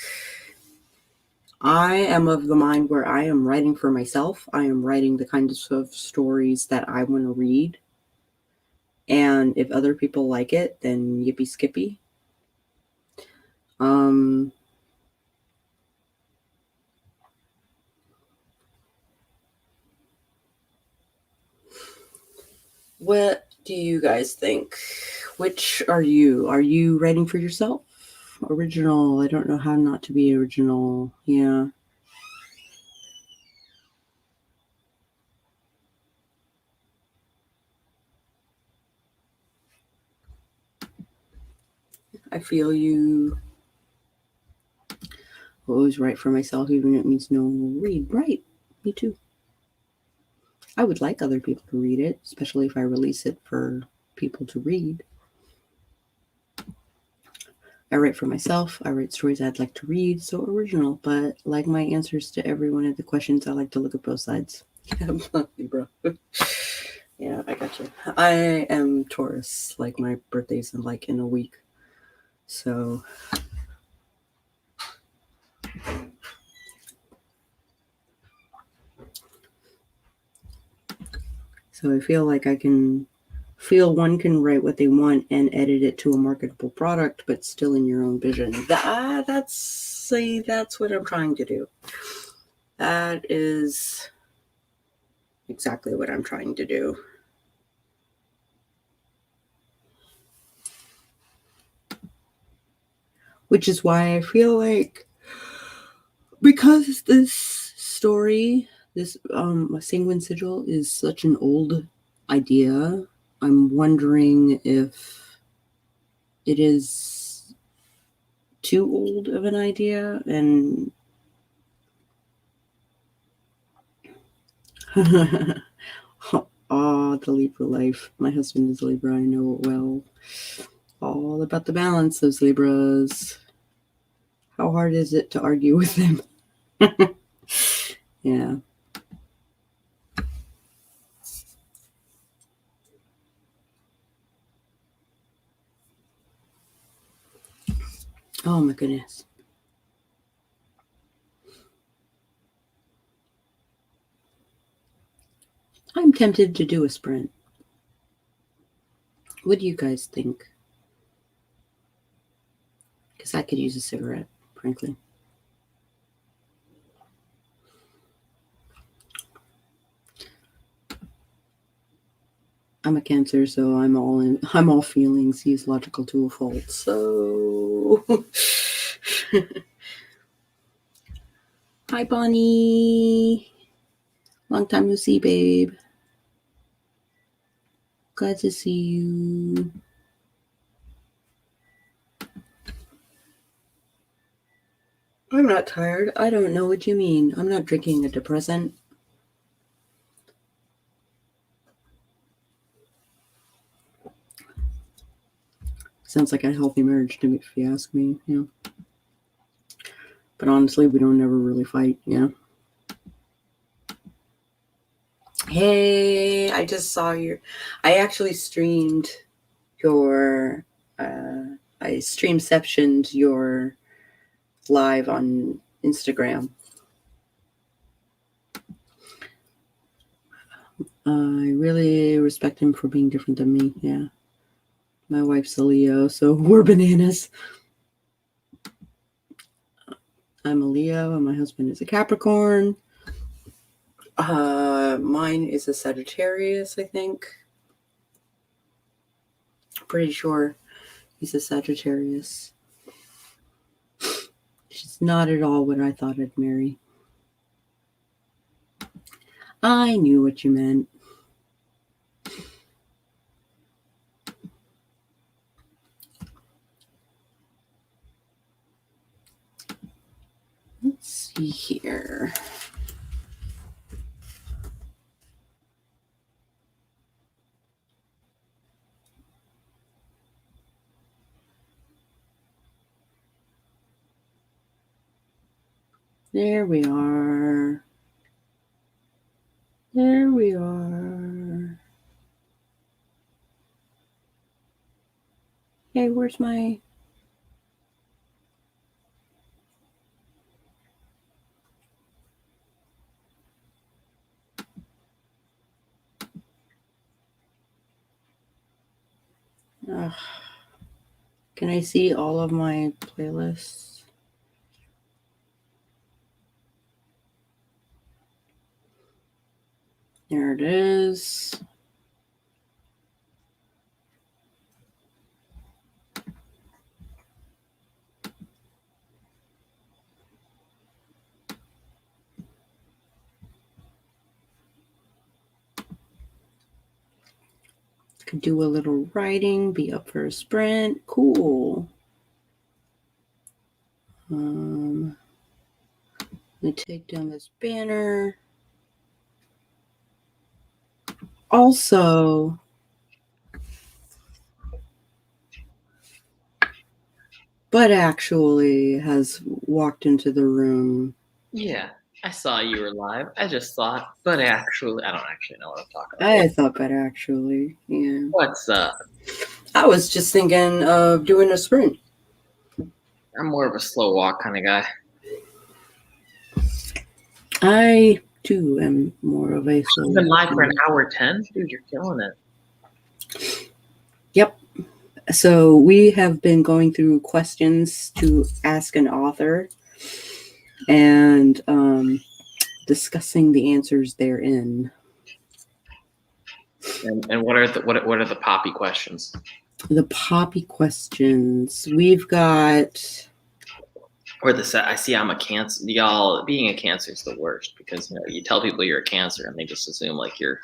I am of the mind where I am writing for myself. I am writing the kinds of stories that I want to read. And if other people like it, then yippee skippy. What do you guys think? Which are you? Are you writing for yourself? Original. I don't know how not to be original. Yeah. I feel you. I'll always write for myself, even if it means no one will read. Right. Me too. I would like other people to read it, especially if I release it for people to read. I write for myself. I write stories I'd like to read. So original. But like my answers to every one of the questions, I like to look at both sides. Absolutely, bro. Yeah, I got you. I am Taurus. Like my birthday's in a week. So I feel like one can write what they want and edit it to a marketable product, but still in your own vision. That's what I'm trying to do. That is exactly what I'm trying to do. which is why I feel like, because this story, this Sanguine Sigil, is such an old idea, I'm wondering if it is too old of an idea. And oh, the Libra life. My husband is Libra. I know it well. All about the balance, those Libras. How hard is it to argue with them? Yeah. Oh my goodness. I'm tempted to do a sprint. What do you guys think? Because I could use a cigarette, frankly. I'm a Cancer, so I'm all feelings. He's logical to a fault. So hi Bonnie. Long time no see, babe. Glad to see you. I'm not tired. I don't know what you mean. I'm not drinking a depressant. Sounds like a healthy marriage to me, if you ask me. Yeah. But honestly, we don't ever really fight. Yeah. Hey, I just saw I actually streamed your. I streamceptioned your live on Instagram. I really respect him for being different than me. Yeah. My wife's a Leo, so we're bananas. I'm a Leo and my husband is a Capricorn. Mine is a Sagittarius, I think. Pretty sure he's a Sagittarius. She's not at all what I thought I'd marry. I knew what you meant. Let's see here. There we are. There we are. Hey, where's my... Ugh. Can I see all of my playlists? There it is. Could do a little writing, be up for a sprint. Cool. Let me take down this banner. Also, Bud actually has walked into the room. Yeah, I saw you were live. I just thought, but actually, I don't actually know what I'm talking about. I thought Bud actually, yeah. What's up? I was just thinking of doing a sprint. I'm more of a slow walk kind of guy. I too am more of a You've been live for an hour 10? Dude, you're killing it. Yep. So we have been going through questions to ask an author and discussing the answers therein. And what are the poppy questions? The poppy questions. We've got or I see I'm a Cancer. Y'all, being a Cancer is the worst because you tell people you're a Cancer and they just assume like you're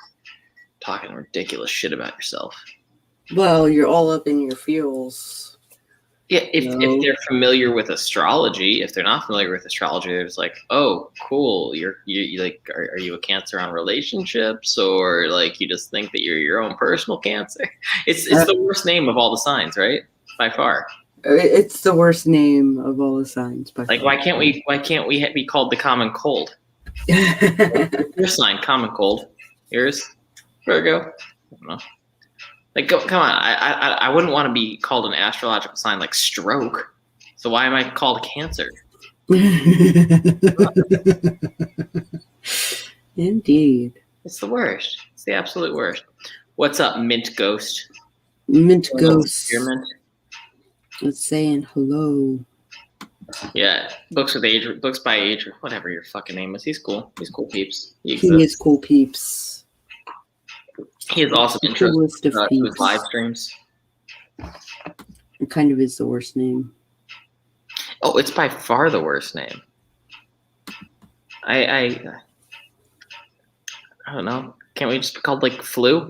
talking ridiculous shit about yourself. Well, you're all up in your feels. Yeah, if they're familiar with astrology, if they're not familiar with astrology, they're just like, oh, cool. You like, are you a Cancer on relationships, or like you just think that you're your own personal Cancer? It's the worst name of all the signs, right? By far. It's the worst name of all the signs. By like, far. why can't we be called the common cold? Your sign, common cold. Yours, Virgo. I don't know. Like, come on, I wouldn't want to be called an astrological sign like stroke. So why am I called Cancer? Indeed. It's the worst. It's the absolute worst. What's up, Mint Ghost? Mint Ghost. Mint? It's saying hello. Yeah, books by age, or whatever your fucking name is. He's cool. He's cool peeps. He is cool peeps. He has awesome interest in his live streams. It kind of is the worst name. Oh, it's by far the worst name. I don't know. Can't we just be called like Flu?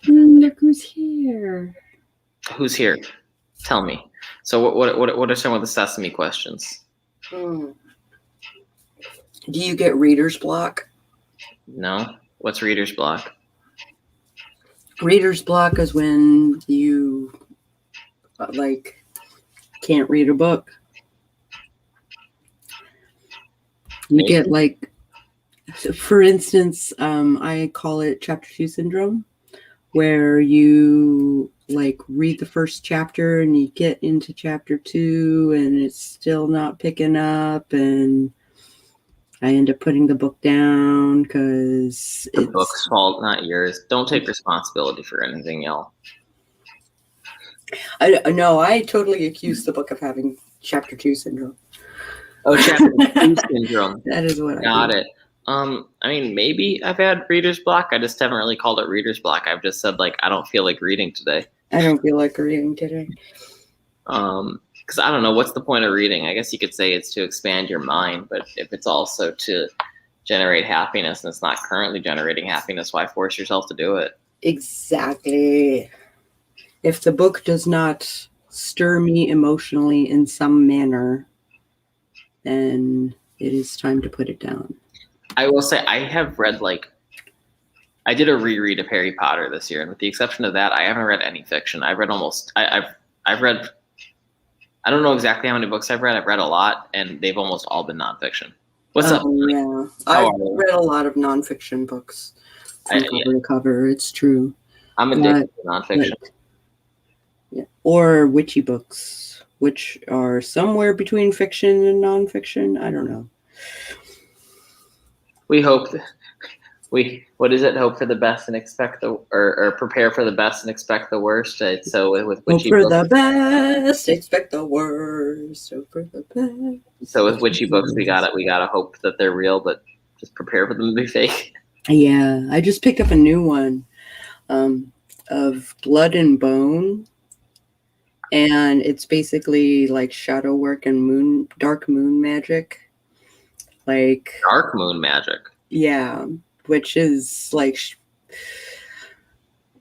Look who's here. Who's here? Tell me. So what are some of the sesame questions? Do you get reader's block? No. What's reader's block? Reader's block is when you like can't read a book. You get like, for instance, I call it chapter 2 syndrome, where you like read the first chapter and you get into chapter 2 and it's still not picking up, and I end up putting the book down because it's the book's fault, not yours. Don't take responsibility for anything, y'all. I totally accuse the book of having chapter 2 syndrome. Oh, chapter 2 syndrome. That is what I got it. I mean, maybe I've had reader's block. I just haven't really called it reader's block. I've just said like I don't feel like reading today. I don't feel like reading today. Because I don't know, what's the point of reading? I guess you could say it's to expand your mind, but if it's also to generate happiness and it's not currently generating happiness, why force yourself to do it? Exactly. If the book does not stir me emotionally in some manner, then it is time to put it down. I will say I have read I did a reread of Harry Potter this year, and with the exception of that, I haven't read any fiction. I've read I've read, I don't know exactly how many books I've read. I've read a lot, and they've almost all been nonfiction. What's up? Yeah, I've read a lot of nonfiction books from cover to cover. It's true. I'm addicted to nonfiction. Yeah, or witchy books, which are somewhere between fiction and nonfiction. I don't know. We hope what is it? Hope for the best and expect or prepare for the best and expect the worst. So with witchy hope for the best, expect the worst. Hope for the best. So with witchy books, we gotta hope that they're real, but just prepare for them to be fake. Yeah, I just picked up a new one of Blood and Bone, and it's basically like shadow work and dark moon magic. Like dark moon magic. Yeah, which is like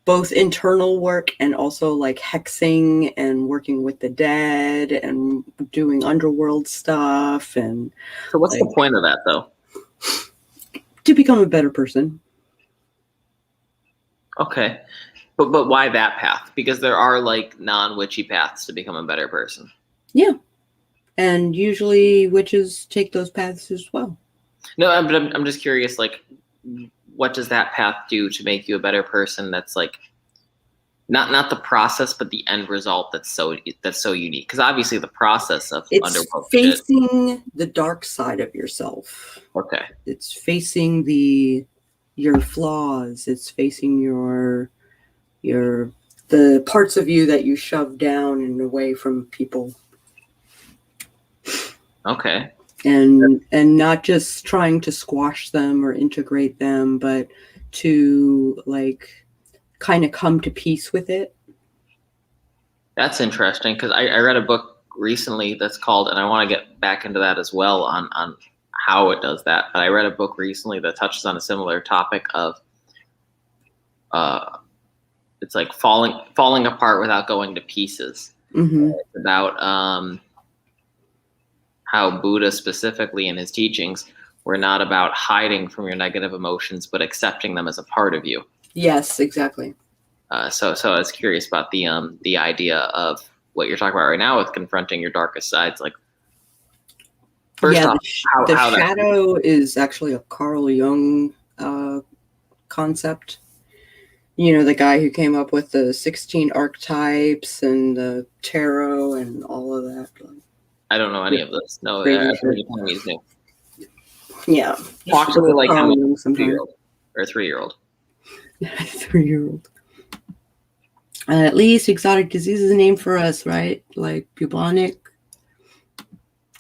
both internal work and also like hexing and working with the dead and doing underworld stuff. And so what's the point of that, though? To become a better person. Okay. But why that path? Because there are like non-witchy paths to become a better person. Yeah. And usually witches take those paths as well. No, but I'm just curious, like, what does that path do to make you a better person? That's like not the process, but the end result that's so unique. Because obviously the process of underworld facing the dark side of yourself. Okay. It's facing your flaws. It's facing the parts of you that you shove down and away from people. Okay. And not just trying to squash them or integrate them, but to like kind of come to peace with it. That's interesting, because I read a book recently that's called, and I want to get back into that as well on how it does that. But I read a book recently that touches on a similar topic of it's like falling apart without going to pieces. Mm-hmm. It's about how Buddha specifically in his teachings were not about hiding from your negative emotions, but accepting them as a part of you. Yes, exactly. So I was curious about the idea of what you're talking about right now with confronting your darkest sides. Like, first off, the how shadow is actually a Carl Jung concept. You know, the guy who came up with the 16 archetypes and the tarot and all of that. I don't know any of this. No, Crazy I heard shit. you telling me his name. Yeah. Talk to me like Carl I'm Jung a sometime. 2-year-old or 3-year-old. 3-year-old. At least exotic disease is a name for us, right? Like bubonic.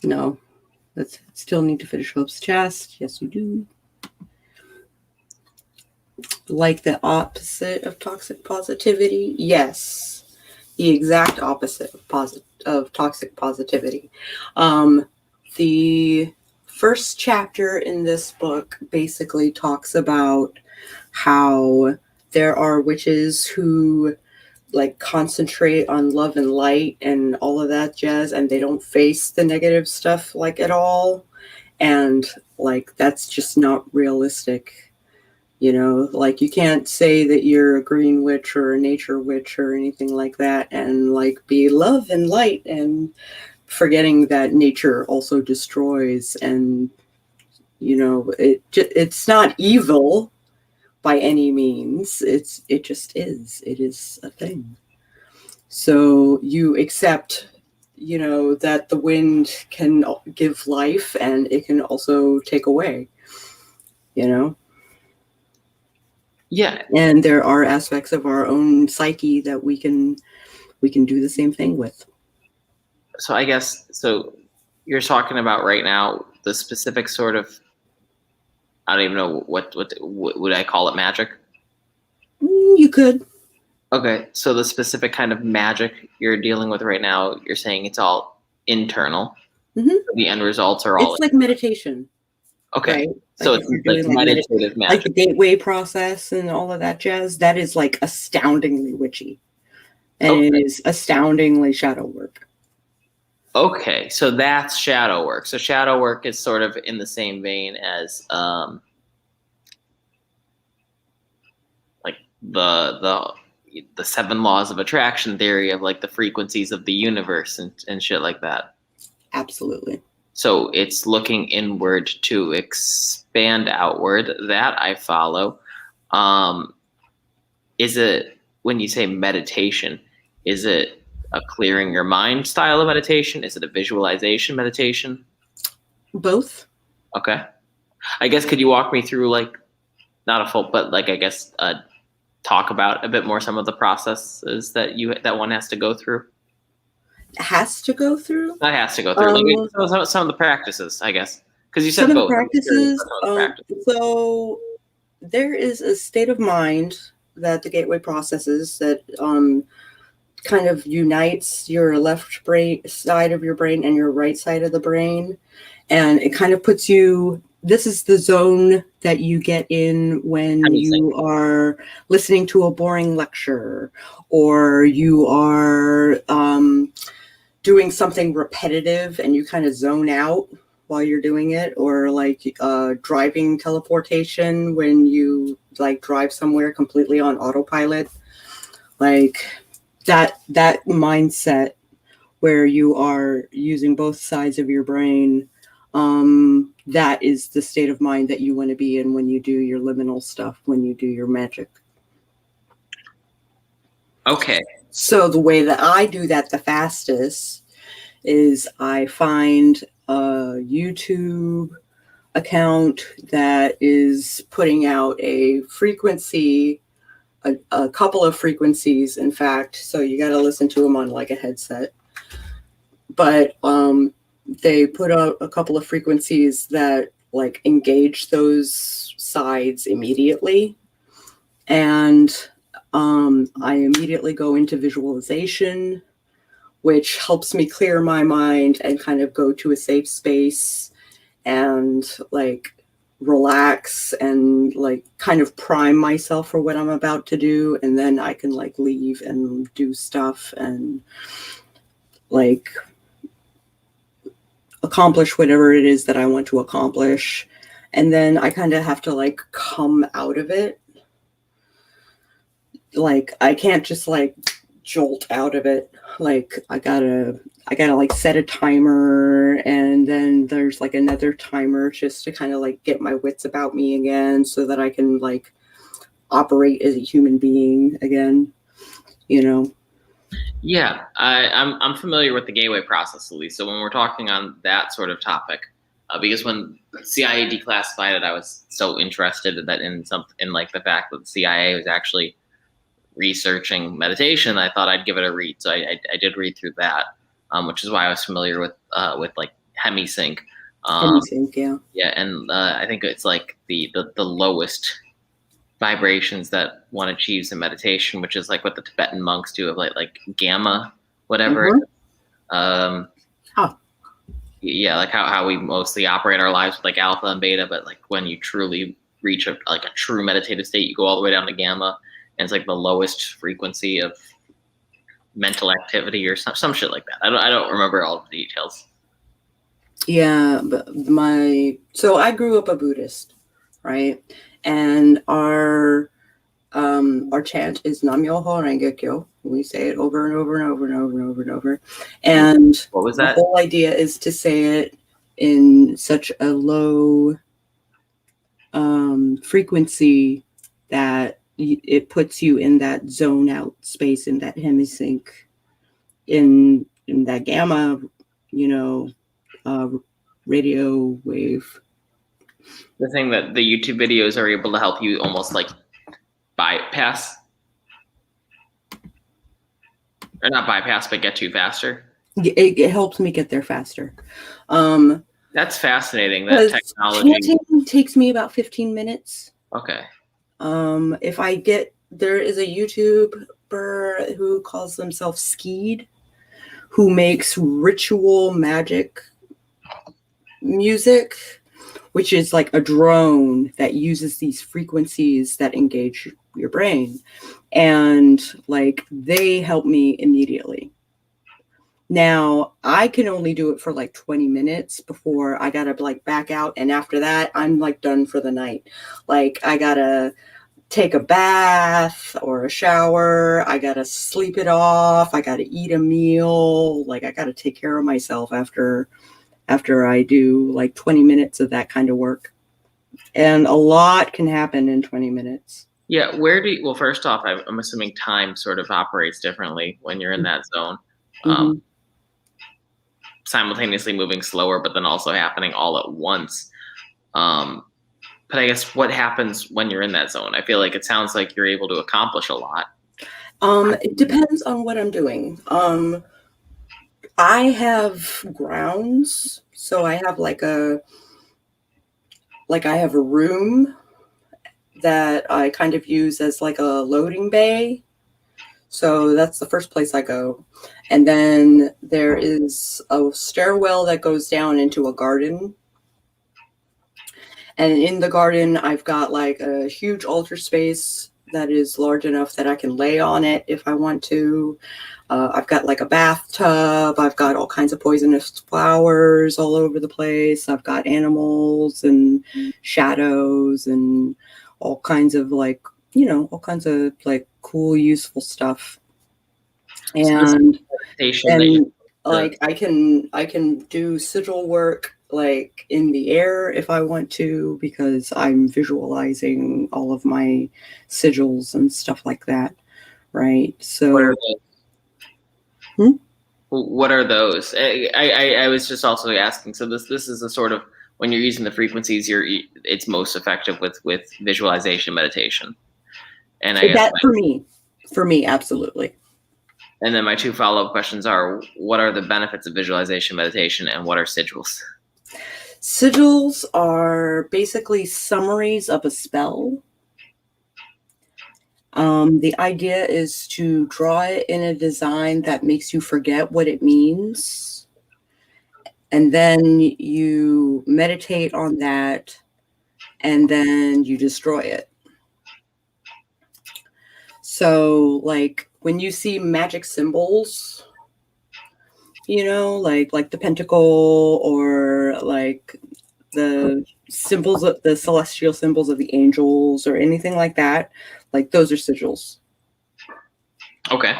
No. Let's still need to finish Hope's chest. Yes, we do. Like the opposite of toxic positivity? Yes. The exact opposite of toxic positivity. The first chapter in this book basically talks about how there are witches who like concentrate on love and light and all of that jazz, and they don't face the negative stuff like at all. And like that's just not realistic. You know, like you can't say that you're a green witch or a nature witch or anything like that and like be love and light and forgetting that nature also destroys. And, you know, it's not evil by any means. It just is. It is a thing. So you accept, you know, that the wind can give life and it can also take away, you know? Yeah. And there are aspects of our own psyche that we can do the same thing with. So I guess, so you're talking about right now the specific sort of, I don't even know what would I call it, magic? You could. Okay, so the specific kind of magic you're dealing with right now, you're saying it's all internal. Mm-hmm. The end results are all. It's like meditation. Okay, right? so Like it's if you're like doing meditative magic. like the gateway process and all of that jazz. That is like astoundingly witchy, and Okay. it is astoundingly shadow work. Okay, so that's shadow work. So shadow work is sort of in the same vein as like the 7 laws of attraction theory of like the frequencies of the universe and shit like that. Absolutely. So it's looking inward to expand outward. That I follow. Is it, when you say meditation, is it a clearing your mind style of meditation? Is it a visualization meditation? Both. Okay. I guess, could you walk me through, like, not a full, but like, I guess, talk about a bit more some of the processes that one has to go through? Has to go through. Not has to go through. Like, some of the practices, I guess, because you said some both. Practices. So there is a state of mind that the gateway processes that kind of unites your left brain side of your brain and your right side of the brain, and it kind of puts you. This is the zone that you get in when you are listening to a boring lecture, or you are doing something repetitive and you kind of zone out while you're doing it, or like driving teleportation when you like drive somewhere completely on autopilot, like that mindset where you are using both sides of your brain. That is the state of mind that you want to be in when you do your liminal stuff, when you do your magic. Okay. So the way that I do that the fastest is I find a YouTube account that is putting out a frequency, a couple of frequencies, in fact. So you got to listen to them on like a headset. But they put out a couple of frequencies that like engage those sides immediately. And I immediately go into visualization which helps me clear my mind and kind of go to a safe space and like relax and like kind of prime myself for what I'm about to do. And then I can like leave and do stuff and like accomplish whatever it is that I want to accomplish. And then I kind of have to like come out of it. Like I can't just like jolt out of it. Like I gotta like set a timer, and then there's like another timer just to kind of like get my wits about me again so that I can like operate as a human being again, you know. Yeah, I'm familiar with the gateway process, at least. So when we're talking on that sort of topic, because when CIA declassified it, I was so interested that in like the fact that the CIA was actually researching meditation, I thought I'd give it a read. So I did read through that, which is why I was familiar with like HemiSync. HemiSync, yeah. Yeah, and I think it's like the lowest vibrations that one achieves in meditation, which is like what the Tibetan monks do of like gamma, whatever. Yeah, like how we mostly operate our lives with like alpha and beta, but like when you truly reach a true meditative state, you go all the way down to gamma, and it's like the lowest frequency of mental activity or some shit like that. I don't remember all the details. Yeah, but so I grew up a Buddhist, right? And our chant is Nam Myoho Renge Kyo. We say it over and over and over and over and over and over. And what was that? The whole idea is to say it in such a low frequency that it puts you in that zone out space, in that hemisync, in that gamma, you know, radio wave. The thing that the YouTube videos are able to help you almost like bypass, or not bypass, but get to faster. It helps me get there faster. That's fascinating. That technology chanting takes me about 15 minutes. Okay. There is a YouTuber who calls himself Skeed, who makes ritual magic music, which is like a drone that uses these frequencies that engage your brain. And like they help me immediately. Now I can only do it for like 20 minutes before I gotta like back out. And after that, I'm like done for the night. Like I gotta take a bath or a shower. I gotta sleep it off. I gotta eat a meal. Like I gotta take care of myself after I do like 20 minutes of that kind of work. And a lot can happen in 20 minutes. Yeah. Well, first off, I'm assuming time sort of operates differently when you're in that zone. Simultaneously moving slower, but then also happening all at once. But I guess what happens when you're in that zone? I feel like it sounds like you're able to accomplish a lot. It depends on what I'm doing. I have grounds, so I have I have a room that I kind of use as like a loading bay. So that's the first place I go. And then there is a stairwell that goes down into a garden. And in the garden, I've got like a huge altar space that is large enough that I can lay on it if I want to. I've got like a bathtub. I've got all kinds of poisonous flowers all over the place. I've got animals and shadows and all kinds of like, you know, all kinds of like cool, useful stuff. And like I can do sigil work like in the air if I want to, because I'm visualizing all of my sigils and stuff like that, right? So what are those? I was just also asking. So this is a sort of, when you're using the frequencies, it's most effective with visualization meditation. And I guess for me, absolutely. And then my two follow-up questions are: what are the benefits of visualization meditation, and what are sigils? Sigils are basically summaries of a spell. The idea is to draw it in a design that makes you forget what it means. And then you meditate on that, and then you destroy it. So, like, when you see magic symbols, you know, like the pentacle, or like the symbols of the celestial symbols of the angels, or anything like that, like those are sigils. Okay.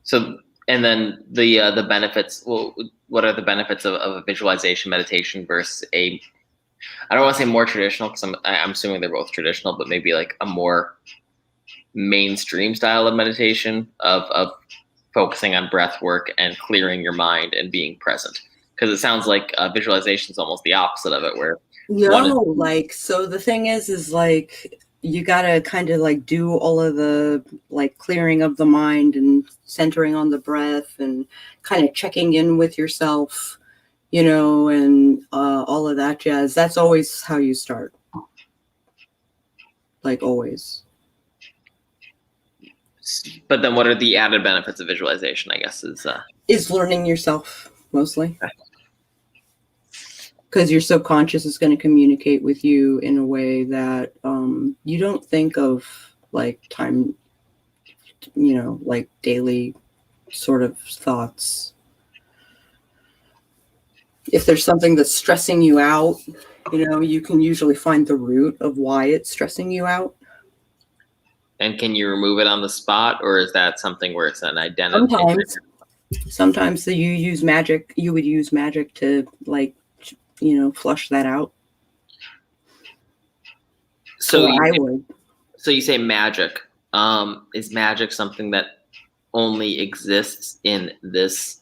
So, and then the benefits. Well, what are the benefits of a visualization meditation versus a? I don't want to say more traditional, because I'm assuming they're both traditional, but maybe like a more mainstream style of meditation of focusing on breath work and clearing your mind and being present. Because it sounds like visualization is almost the opposite of it, where like, so the thing is like, you gotta kind of like do all of the like clearing of the mind and centering on the breath and kind of checking in with yourself, you know, and all of that jazz. That's always how you start. Like, always. But then what are the added benefits of visualization, I guess, is learning yourself, mostly. Because your subconscious is going to communicate with you in a way that you don't think of, like time, you know, like daily sort of thoughts. If there's something that's stressing you out, you know, you can usually find the root of why it's stressing you out. And can you remove it on the spot, or is that something where it's an identity? Sometimes you use magic. You would use magic to, like, you know, flush that out. So I would. So you say magic. Is magic something that only exists in this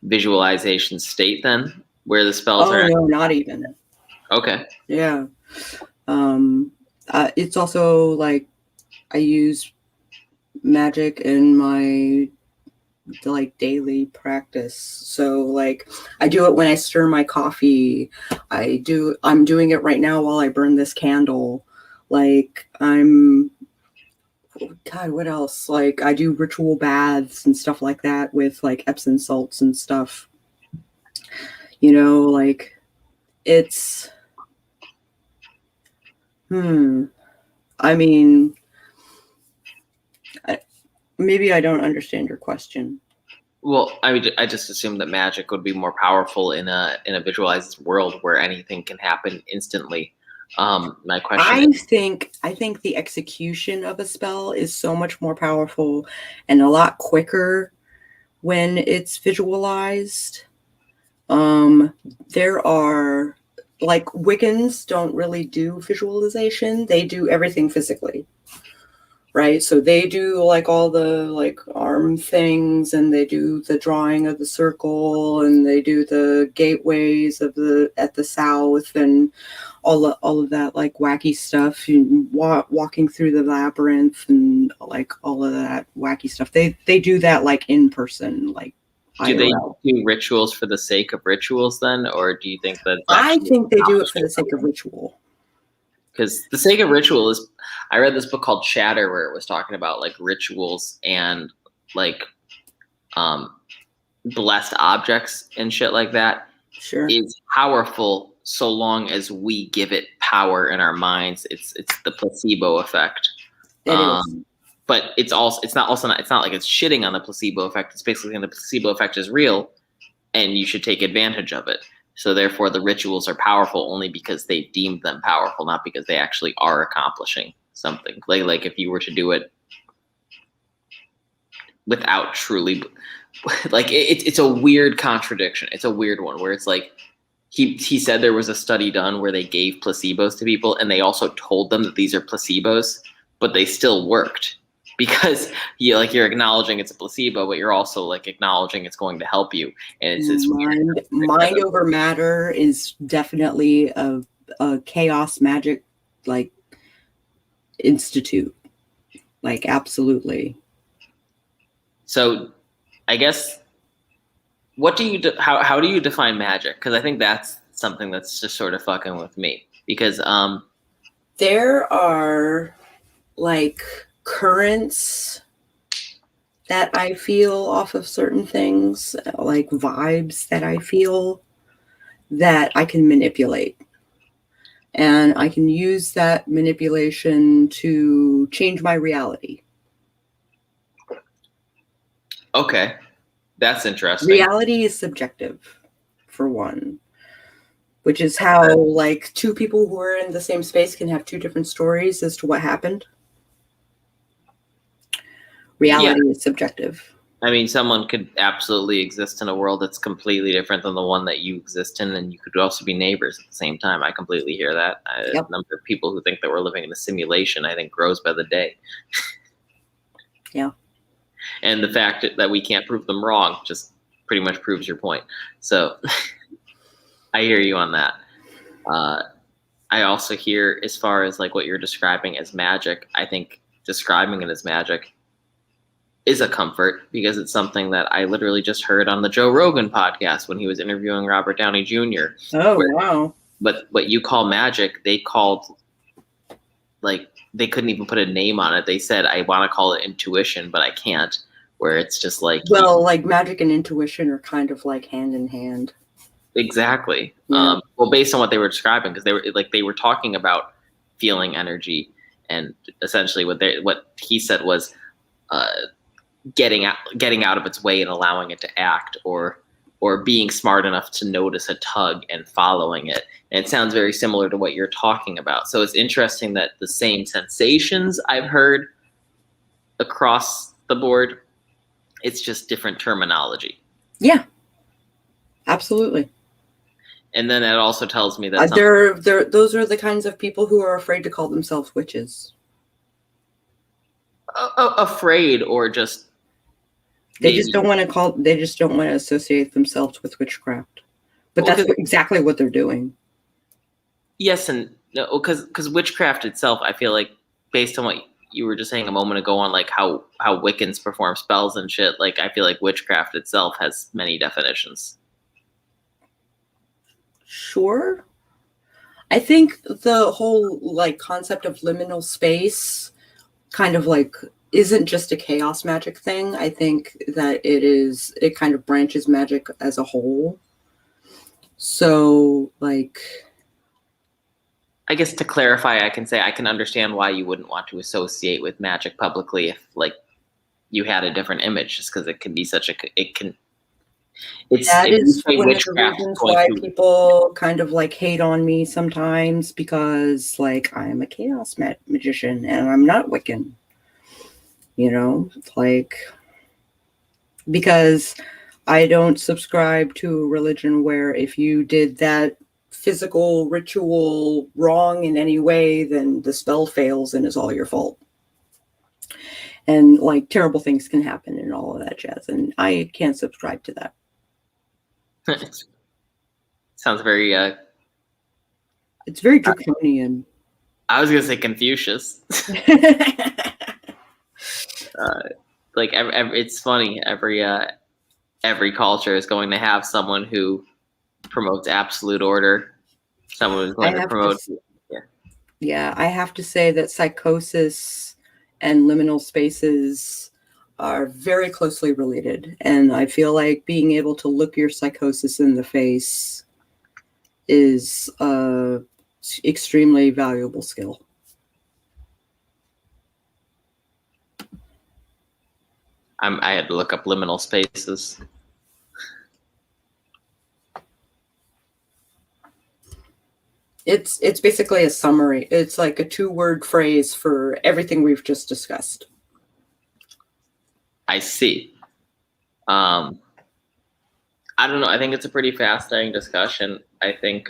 visualization state then, where the spells are? No, not even. Okay. Yeah. It's also like, I use magic in my like daily practice. So like, I do it when I stir my coffee. I'm doing it right now while I burn this candle. Like, God, what else? Like, I do ritual baths and stuff like that with like Epsom salts and stuff. You know, like, it's I mean, maybe I don't understand your question. Well, I just assumed that magic would be more powerful in a visualized world where anything can happen instantly. My question I think the execution of a spell is so much more powerful and a lot quicker when it's visualized. There are, like, Wiccans don't really do visualization. They do everything physically. Right? So they do like all the like arm things, and they do the drawing of the circle, and they do the gateways of at the south, and all of that like wacky stuff, walking through the labyrinth and like all of that wacky stuff. They do that like in person, like. Do they do rituals for the sake of rituals then, or do you think that? I think they do it for the sake of ritual. Because the sake of ritual is, I read this book called Shatter where it was talking about like rituals and like blessed objects and shit like that. Sure. Is powerful so long as we give it power in our minds. It's the placebo effect. It is. But it's not like it's shitting on the placebo effect. It's basically saying the placebo effect is real and you should take advantage of it. So therefore, the rituals are powerful only because they deemed them powerful, not because they actually are accomplishing something. Like if you were to do it without truly, like it's a weird contradiction. It's a weird one where it's like he said there was a study done where they gave placebos to people and they also told them that these are placebos, but they still worked. Because you're acknowledging it's a placebo, but you're also like acknowledging it's going to help you. And it's mind over matter is definitely a chaos magic like institute, like absolutely. So, I guess what do you how do you define magic? Because I think that's something that's just sort of fucking with me. Because there are like currents that I feel off of certain things, like vibes that I feel that I can manipulate. And I can use that manipulation to change my reality. Okay. That's interesting. Reality is subjective, for one, which is how like two people who are in the same space can have two different stories as to what happened. Reality is subjective. I mean, someone could absolutely exist in a world that's completely different than the one that you exist in, and you could also be neighbors at the same time. I completely hear that. Yep. The number of people who think that we're living in a simulation, I think, grows by the day. Yeah. And the fact that we can't prove them wrong just pretty much proves your point. So I hear you on that. I also hear, as far as like what you're describing as magic, I think describing it as magic is a comfort, because it's something that I literally just heard on the Joe Rogan podcast when he was interviewing Robert Downey Jr. Oh, wow. But what you call magic, they called, like, they couldn't even put a name on it. They said, I want to call it intuition, but I can't, where it's just like... Well, like magic and intuition are kind of like hand in hand. Exactly. Yeah. Well, based on what they were describing, because they were talking about feeling energy, and essentially what he said was getting out of its way and allowing it to act, or being smart enough to notice a tug and following it. And it sounds very similar to what you're talking about. So it's interesting that the same sensations I've heard across the board, it's just different terminology. Yeah, absolutely. And then it also tells me that those are the kinds of people who are afraid to call themselves witches. Afraid, or just they just don't want to associate themselves with witchcraft. But that's exactly what they're doing. Yes and no, because witchcraft itself, I feel like, based on what you were just saying a moment ago on like how Wiccans perform spells and shit, like I feel like witchcraft itself has many definitions. Sure. I think the whole like concept of liminal space kind of like isn't just a chaos magic thing. I think that it kind of branches magic as a whole. So like, I guess to clarify, I can say I can understand why you wouldn't want to associate with magic publicly if like you had a different image, just because it can be such a, it can. That is one of the reasons why people kind of like hate on me sometimes, because like I'm a chaos magician and I'm not Wiccan. You know, like, because I don't subscribe to a religion where if you did that physical ritual wrong in any way, then the spell fails and is all your fault. And like terrible things can happen and all of that jazz. And I can't subscribe to that. Sounds very... it's very draconian. I was going to say Confucius. Like it's funny. Every culture is going to have someone who promotes absolute order. Someone who's going to promote. Yeah, I have to say that psychosis and liminal spaces are very closely related, and I feel like being able to look your psychosis in the face is a extremely valuable skill. I had to look up liminal spaces. It's basically a summary. It's like a 2-word phrase for everything we've just discussed. I see. I don't know. I think it's a pretty fascinating discussion. I think.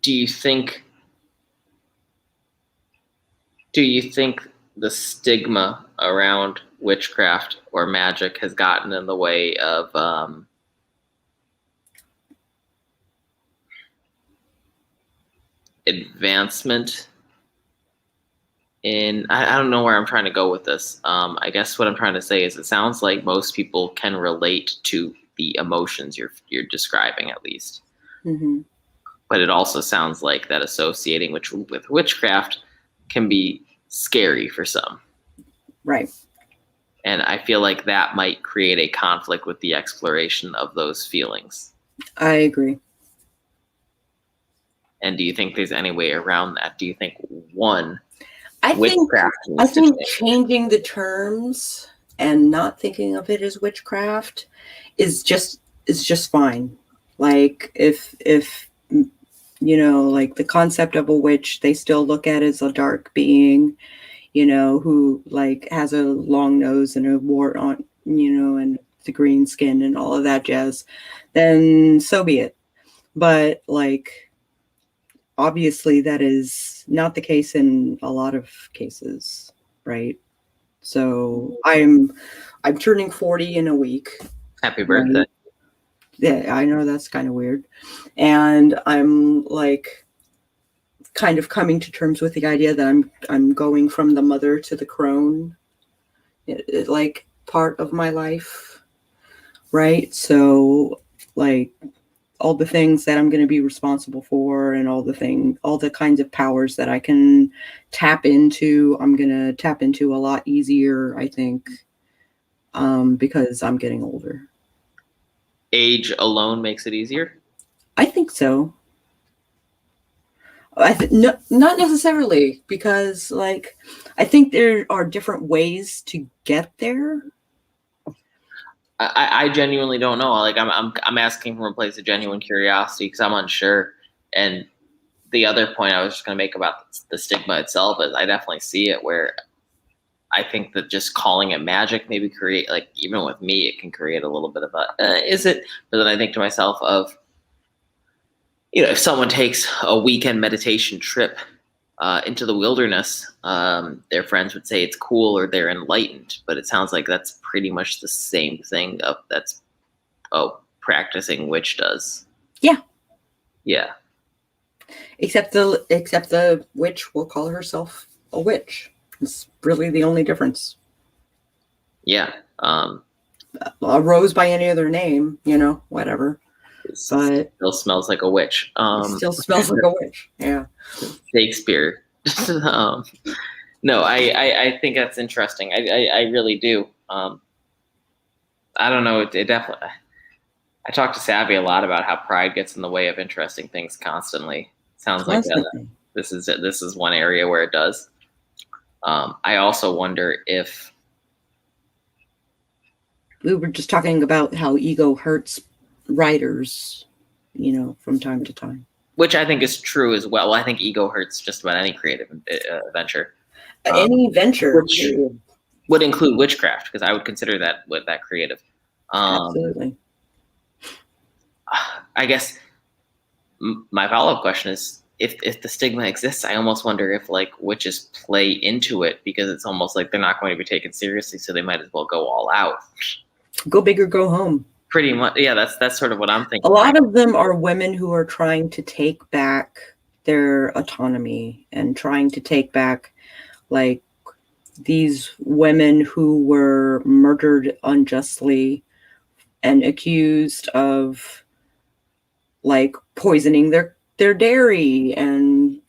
Do you think the stigma around witchcraft or magic has gotten in the way of advancement in... I don't know where I'm trying to go with this. I guess what I'm trying to say is it sounds like most people can relate to the emotions you're describing, at least. Mm-hmm. But it also sounds like that associating with witchcraft can be scary for some. Right. And I feel like that might create a conflict with the exploration of those feelings. I agree. And do you think there's any way around that? Do you think one, I think witchcraft needs to change? changing the terms and not thinking of it as witchcraft is just fine. Like if you know, like the concept of a witch, they still look at as a dark being, you know, who like has a long nose and a wart on, you know, and the green skin and all of that jazz, then so be it. But like, obviously that is not the case in a lot of cases, right? So I'm turning 40 in a week. Happy birthday. Right? Yeah, I know that's kind of weird. And I'm like kind of coming to terms with the idea that I'm going from the mother to the crone, like part of my life, right? So like all the things that I'm going to be responsible for and all the kinds of powers that I can tap into, I'm going to tap into a lot easier, I think, because I'm getting older. Age alone makes it easier? I think so. No, not necessarily, because like I think there are different ways to get there. I genuinely don't know. Like I'm asking from a place of genuine curiosity because I'm unsure. And the other point I was just going to make about the stigma itself is I definitely see it where I think that just calling it magic maybe create, like, even with me, it can create a little bit of a, is it? But then I think to myself of, you know, if someone takes a weekend meditation trip into the wilderness, their friends would say it's cool or they're enlightened. But it sounds like that's pretty much the same thing that's practicing witch does. Yeah. Yeah. Except the witch will call herself a witch. It's really the only difference. Yeah. A rose by any other name, you know, whatever. But it still smells like a witch. It still smells like a witch. Yeah. Shakespeare. No, I think that's interesting. I really do. I don't know. It definitely. I talk to Savvy a lot about how pride gets in the way of interesting things constantly. Sounds like this is one area where it does. I also wonder if we were just talking about how ego hurts writers, you know, from time to time. Which I think is true as well. I think ego hurts just about any creative venture. Any venture. Which would include witchcraft, because I would consider that creative. Absolutely. I guess my follow-up question is, if the stigma exists, I almost wonder if like witches play into it, because it's almost like they're not going to be taken seriously, so they might as well go all out. Go big or go home. Pretty much, yeah. That's sort of what I'm thinking. A lot of them are women who are trying to take back their autonomy and trying to take back, like, these women who were murdered unjustly and accused of, like, poisoning their dairy and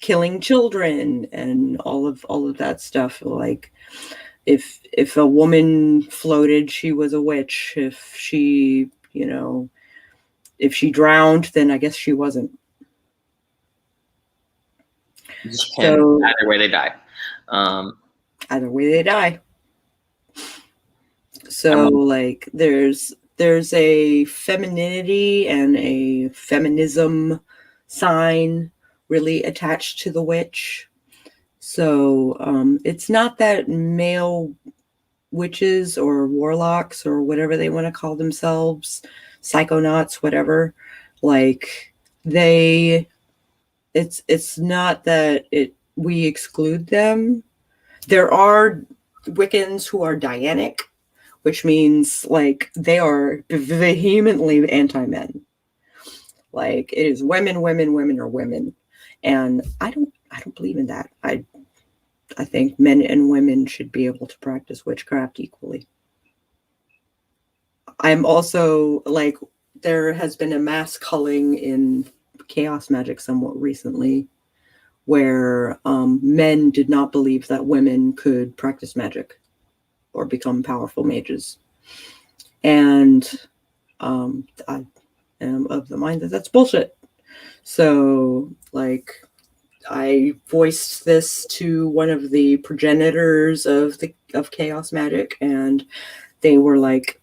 killing children and all of that stuff. Like, if a woman floated, she was a witch. If she, you know, if she drowned, then I guess she wasn't. So either way they die. Either way they die. So like there's a femininity and a feminism sign really attached to the witch. So it's not that male witches or warlocks or whatever they want to call themselves, psychonauts, whatever, like it's not that we exclude them. There are Wiccans who are Dianic, which means like they are vehemently anti-men. Like it is women are women. And I don't believe in that. I think men and women should be able to practice witchcraft equally. I'm also like, there has been a mass culling in chaos magic somewhat recently, where men did not believe that women could practice magic or become powerful mages. And I am of the mind that that's bullshit. So, like, I voiced this to one of the progenitors of chaos magic, and they were like,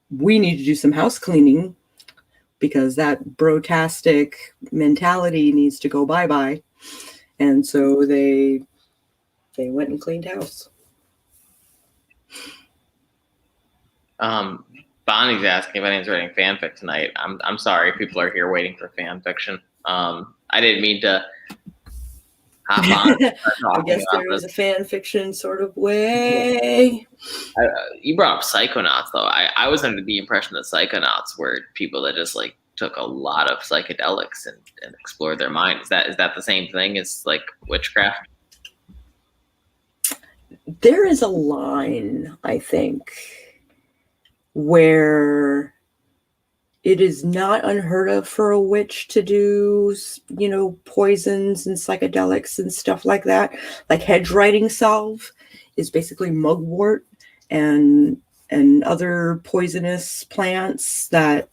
we need to do some house cleaning because that brotastic mentality needs to go bye-bye. And so they went and cleaned house. Bonnie's asking if anyone's writing fanfic tonight. I'm sorry, people are here waiting for fan fiction. I didn't mean to hop on. I guess there is a fan fiction sort of way. You brought up Psychonauts, though. I was under the impression that Psychonauts were people that just like took a lot of psychedelics and explored their mind. Is that the same thing as like witchcraft? There is a line, I think, where it is not unheard of for a witch to do, poisons and psychedelics and stuff like that. Like hedge writing salve is basically mugwort and other poisonous plants that,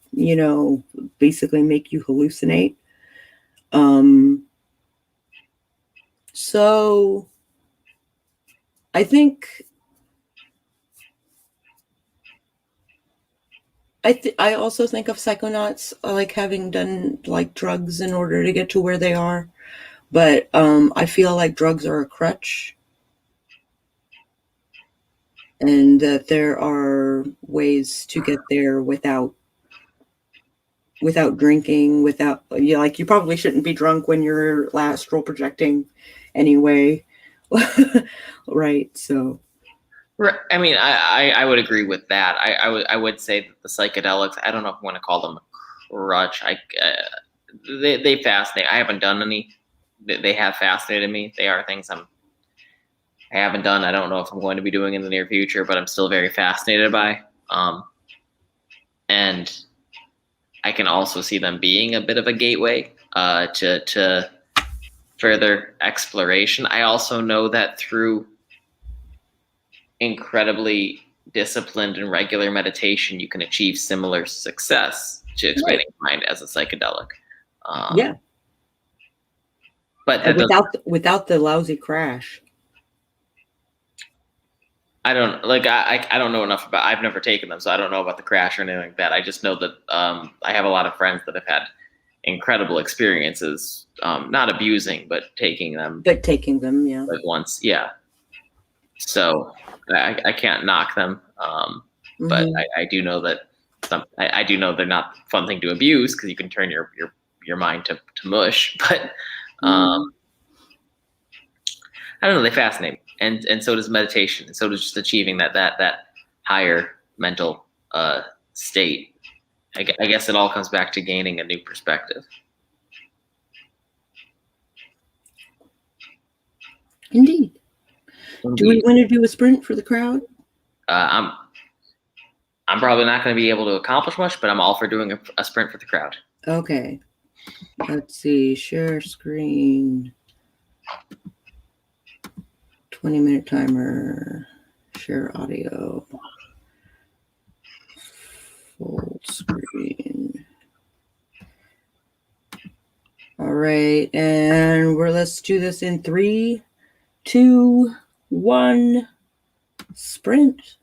basically make you hallucinate. So I think I also think of psychonauts like having done like drugs in order to get to where they are, but I feel like drugs are a crutch, and that there are ways to get there without drinking, you probably shouldn't be drunk when you're astral projecting anyway. Right, so I mean, I would agree with that. I would say that the psychedelics, I don't know if I want to call them a crutch. They fascinate. I haven't done any. They have fascinated me. They are things I haven't done. I don't know if I'm going to be doing in the near future, but I'm still very fascinated by. And I can also see them being a bit of a gateway to further exploration. I also know that through incredibly disciplined and regular meditation, you can achieve similar success to expanding mind as a psychedelic. Yeah, but without the lousy crash. I don't I don't know enough about. I've never taken them, so I don't know about the crash or anything like that. I just know that I have a lot of friends that have had incredible experiences, not abusing, but taking them. But taking them, yeah. Like once, yeah. So I can't knock them, but I do know that I do know they're not a fun thing to abuse because you can turn your mind to mush. But I don't know. They fascinate me, and so does meditation, and so does just achieving that higher mental state. I guess it all comes back to gaining a new perspective. Indeed. Do we want to do a sprint for the crowd? I'm probably not going to be able to accomplish much, but I'm all for doing a sprint for the crowd. Okay. Let's see. Share screen. 20-minute timer. Share audio. Full screen. All right. And let's do this in 3, 2, 1. Sprint.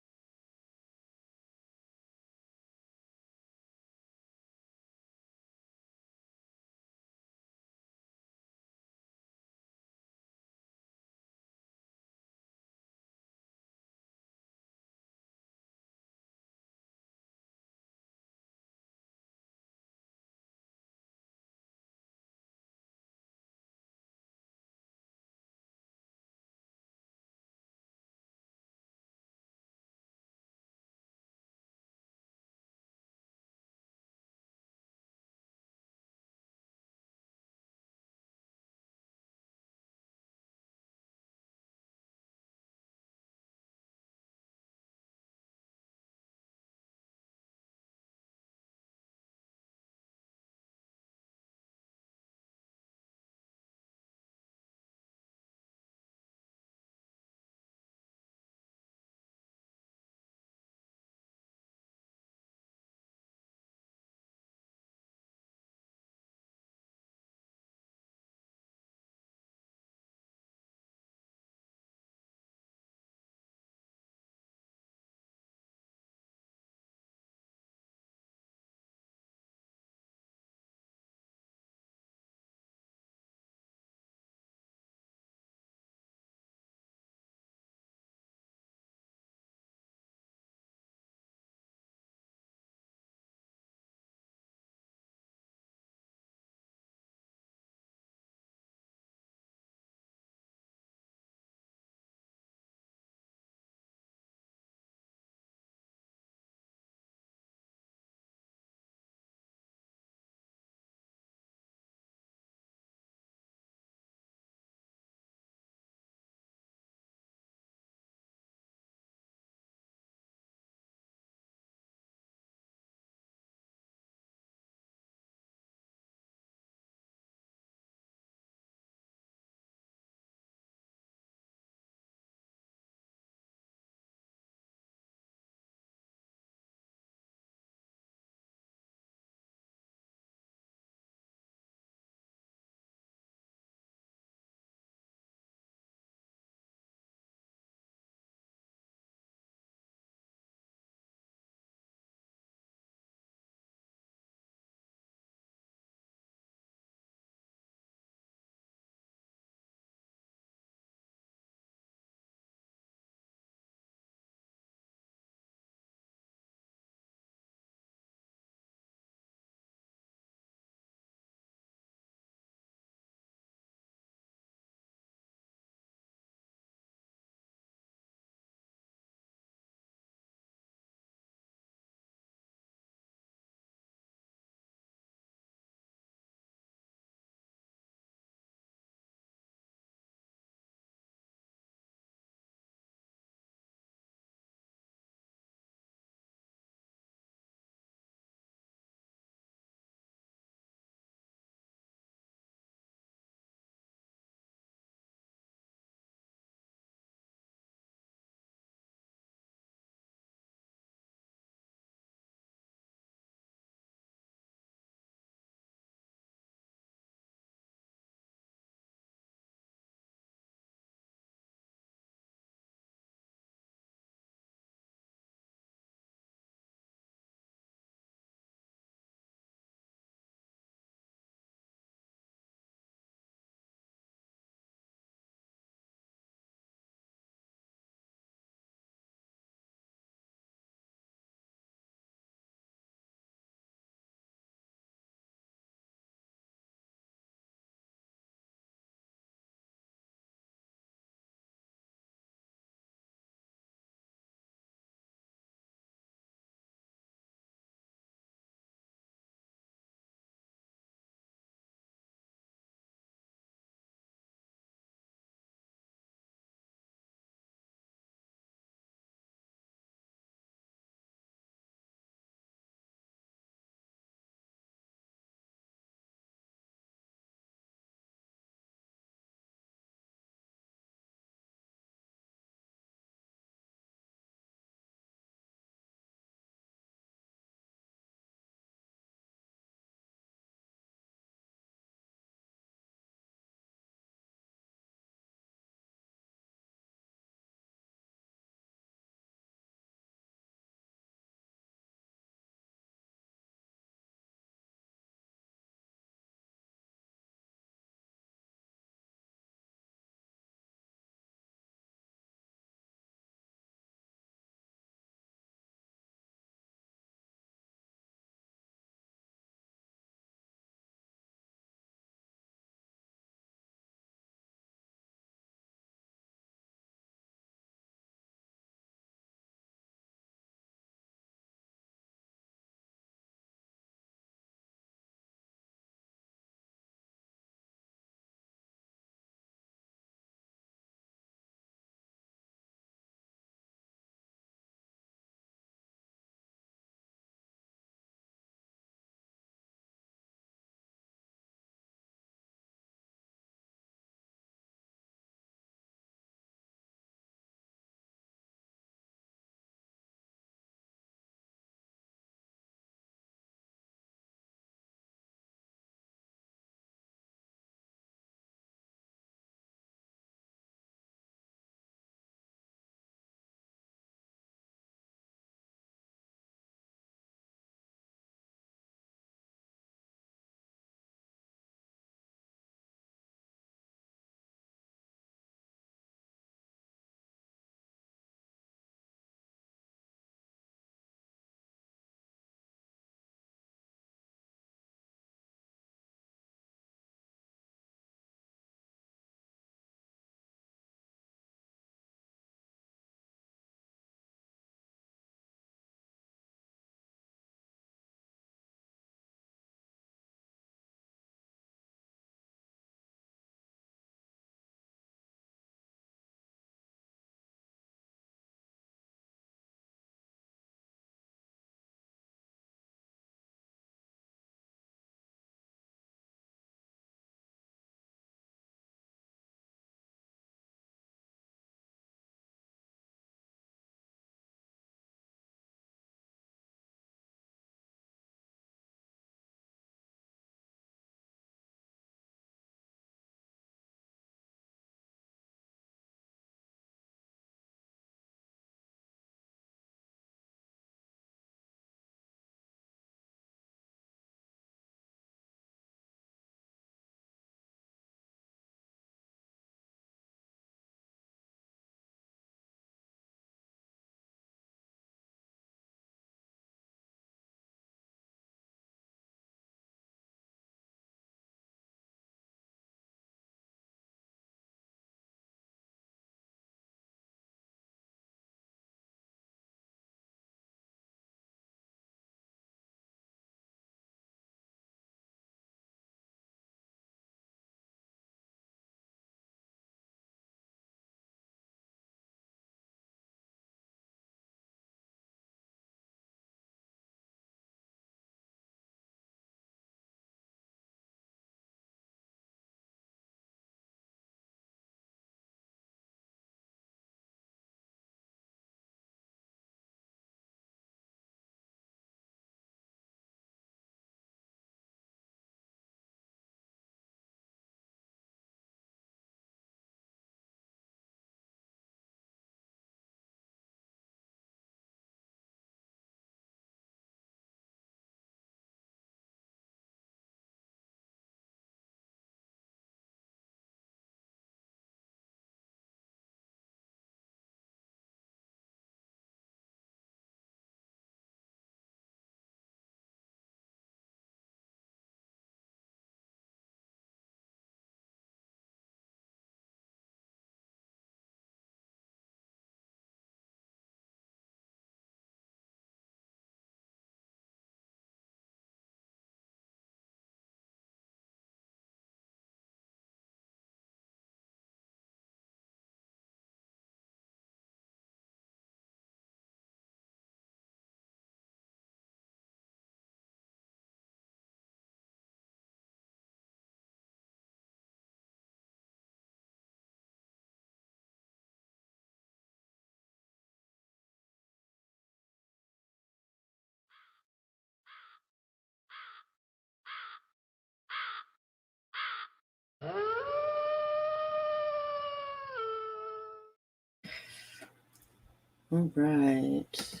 All right.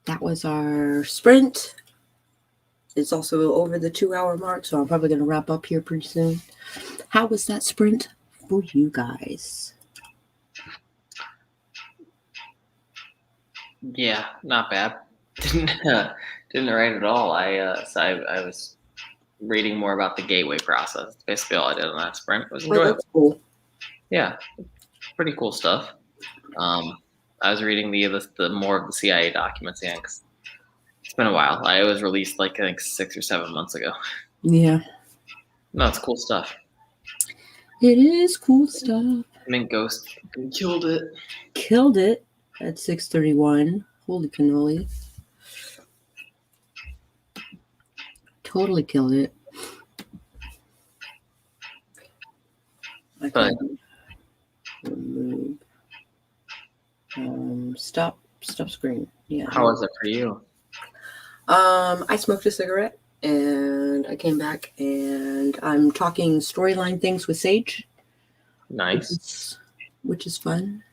That was our sprint. It's also over the 2-hour mark, so I'm probably going to wrap up here pretty soon. How was that sprint for you guys? Yeah, not bad. Didn't write at all. I was reading more about the gateway process. That's basically all I did on that sprint. It was enjoyable. That's cool. Yeah, pretty cool stuff. I was reading the more of the CIA documents. Yeah, 'cause it's been a while. I was released like I think 6 or 7 months ago. Yeah. No, it's cool stuff. It is cool stuff. Mint Ghost killed it. Killed it at 6:31. Holy cannoli. Totally killed it. I But can remove. Stop screen. Yeah. how was it for you? I smoked a cigarette and I came back and I'm talking storyline things with Sage. Nice. Which is fun.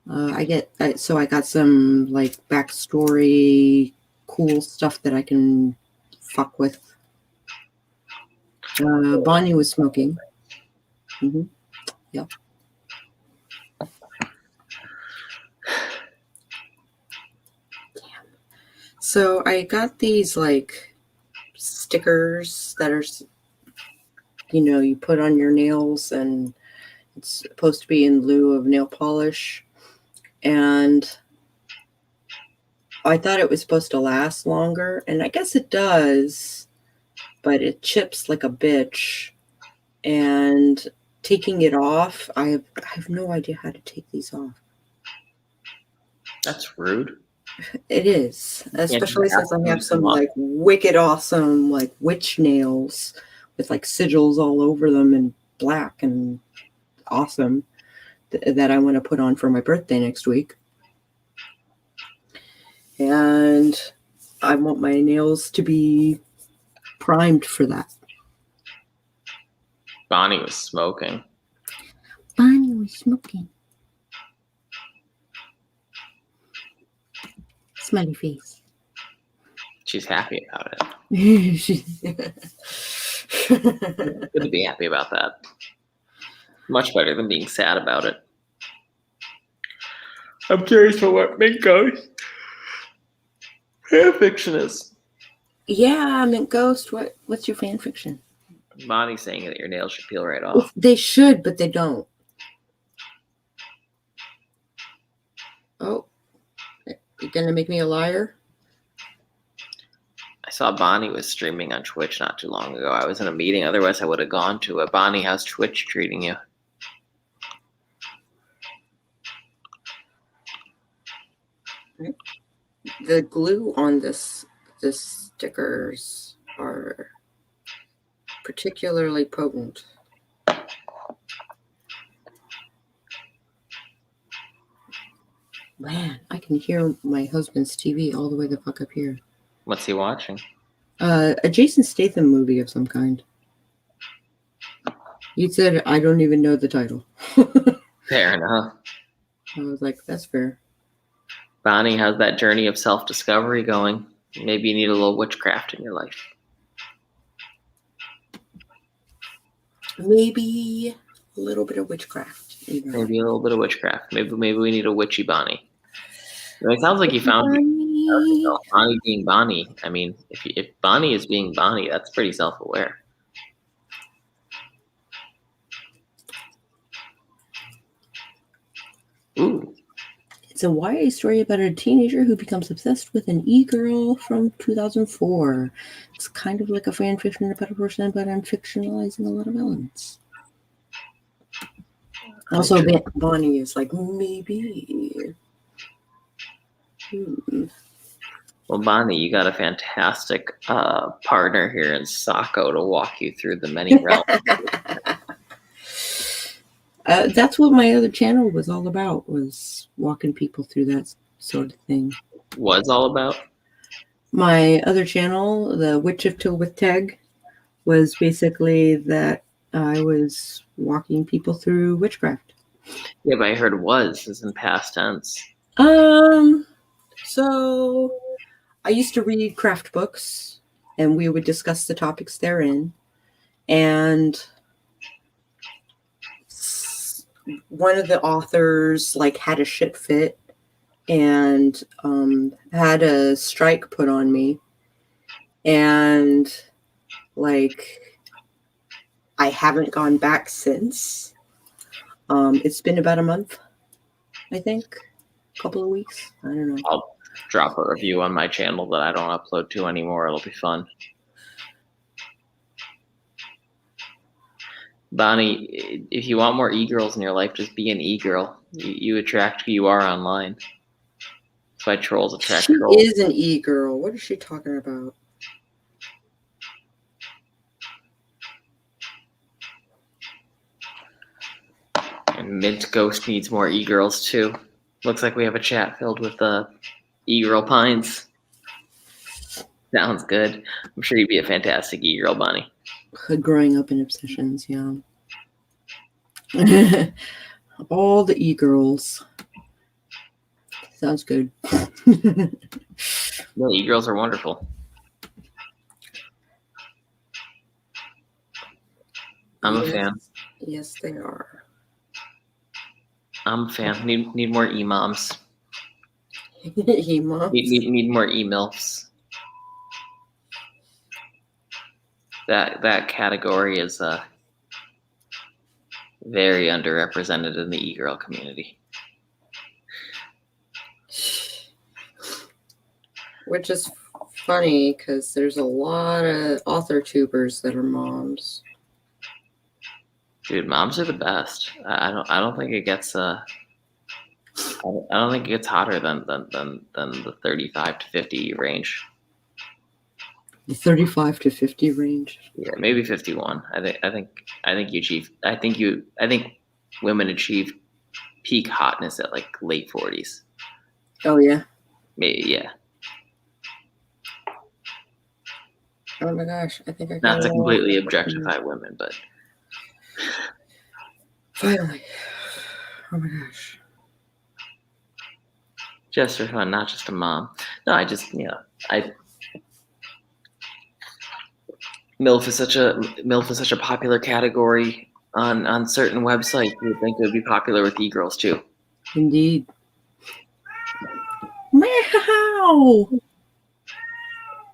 I got some like backstory cool stuff that I can fuck with. Bonnie was smoking. Mm-hmm. Yep. So I got these like stickers that are, you put on your nails and it's supposed to be in lieu of nail polish. And I thought it was supposed to last longer, and I guess it does, but it chips like a bitch. And taking it off, I have no idea how to take these off. That's rude. It is, especially since I have some like wicked awesome like witch nails with like sigils all over them and black and awesome that I want to put on for my birthday next week. And I want my nails to be primed for that. Bonnie was smoking. Bonnie was smoking. Smiley face. She's happy about it. Good to be happy about that. Much better than being sad about it. I'm curious for what Mint Ghost fan fiction is. Yeah, Mint Ghost. What's your fan fiction? Bonnie saying that your nails should peel right off. They should, but they don't. Oh, you're gonna make me a liar? I saw Bonnie was streaming on Twitch not too long ago. I was in a meeting, otherwise I would have gone to it. Bonnie, how's Twitch treating you? The glue on this stickers are particularly potent. Man, I can hear my husband's TV all the way the fuck up here. What's he watching? A Jason Statham movie of some kind. You said I don't even know the title. Fair enough. I was like, that's fair. Bonnie, how's that journey of self-discovery going? Maybe you need a little witchcraft in your life. Maybe a little bit of witchcraft. Even. Maybe a little bit of witchcraft. Maybe we need a witchy Bonnie. It sounds like you found Bonnie being Bonnie. I mean, if Bonnie is being Bonnie, that's pretty self-aware. Ooh. It's a YA story about a teenager who becomes obsessed with an e-girl from 2004. It's kind of like a fan fiction about a person, but I'm fictionalizing a lot of elements. Also, Bonnie is like, maybe. Well, Bonnie, you got a fantastic partner here in Sako to walk you through the many realms. That's what my other channel was all about, was walking people through that sort of thing. Was all about? My other channel, the Witch of Till with Tag, was basically that I was walking people through witchcraft. Yeah, but I heard was is in past tense. So I used to read craft books, and we would discuss the topics therein. And one of the authors like had a shit fit and had a strike put on me, and like I haven't gone back since. It's been about a month, I think, a couple of weeks. I don't know. I'll drop a review on my channel that I don't upload to anymore. It'll be fun. Bonnie, if you want more e-girls in your life, just be an e-girl. You attract who you are online. That's why trolls attract She trolls. is an e-girl. What is she talking about? And Mint Ghost needs more e-girls too. Looks like we have a chat filled with e-girl pines. Sounds good. I'm sure you'd be a fantastic e-girl, Bonnie. Growing up in Obsessions, yeah. All the e-girls. Sounds good. No, e-girls are wonderful. I'm a fan. Yes, they are. I'm a fan. Need more e-moms. E-moms. Need more e-milfs. That category is very underrepresented in the e-girl community. Which is funny because there's a lot of author tubers that are moms. Dude, moms are the best. I don't think it gets I don't think it gets hotter than the 35 to 50 range. The 35 to 50 range. Yeah, maybe 51. I think you achieve. I think women achieve peak hotness at like late 40s. Oh yeah. Maybe, yeah. Oh my gosh, I think I Not got to it all. completely objectify women, but Finally. Oh my gosh. just for fun, not just a mom. No, I just MILF is such a popular category on certain websites. You would think it would be popular with e-girls too. Indeed. Meow.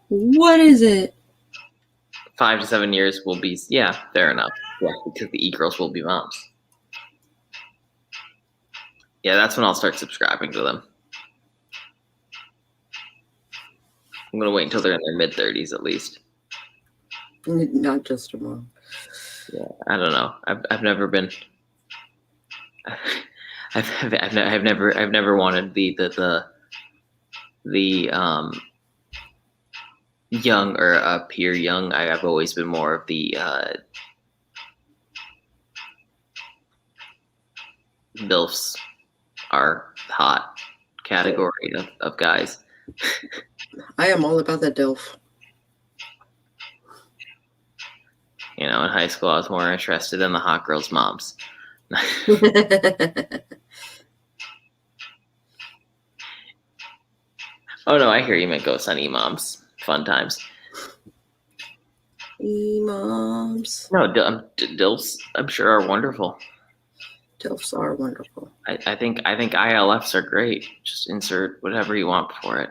What is it? 5 to 7 years will be, yeah, fair enough. Yeah, because the e-girls will be moms. Yeah, that's when I'll start subscribing to them. I'm gonna wait until they're in their mid-30s at least. Not just a mom. Yeah, I don't know. I've never been. I've never wanted the young or peer young. I've always been more of the MILFs are hot category of guys. I am all about that DILF. You know, in high school, I was more interested in the hot girls' moms. Oh no, I hear you meant ghosts on e-moms. Fun times. E-moms. No, DILFs, I'm sure, are wonderful. DILFs are wonderful. I think ILFs are great. Just insert whatever you want before it.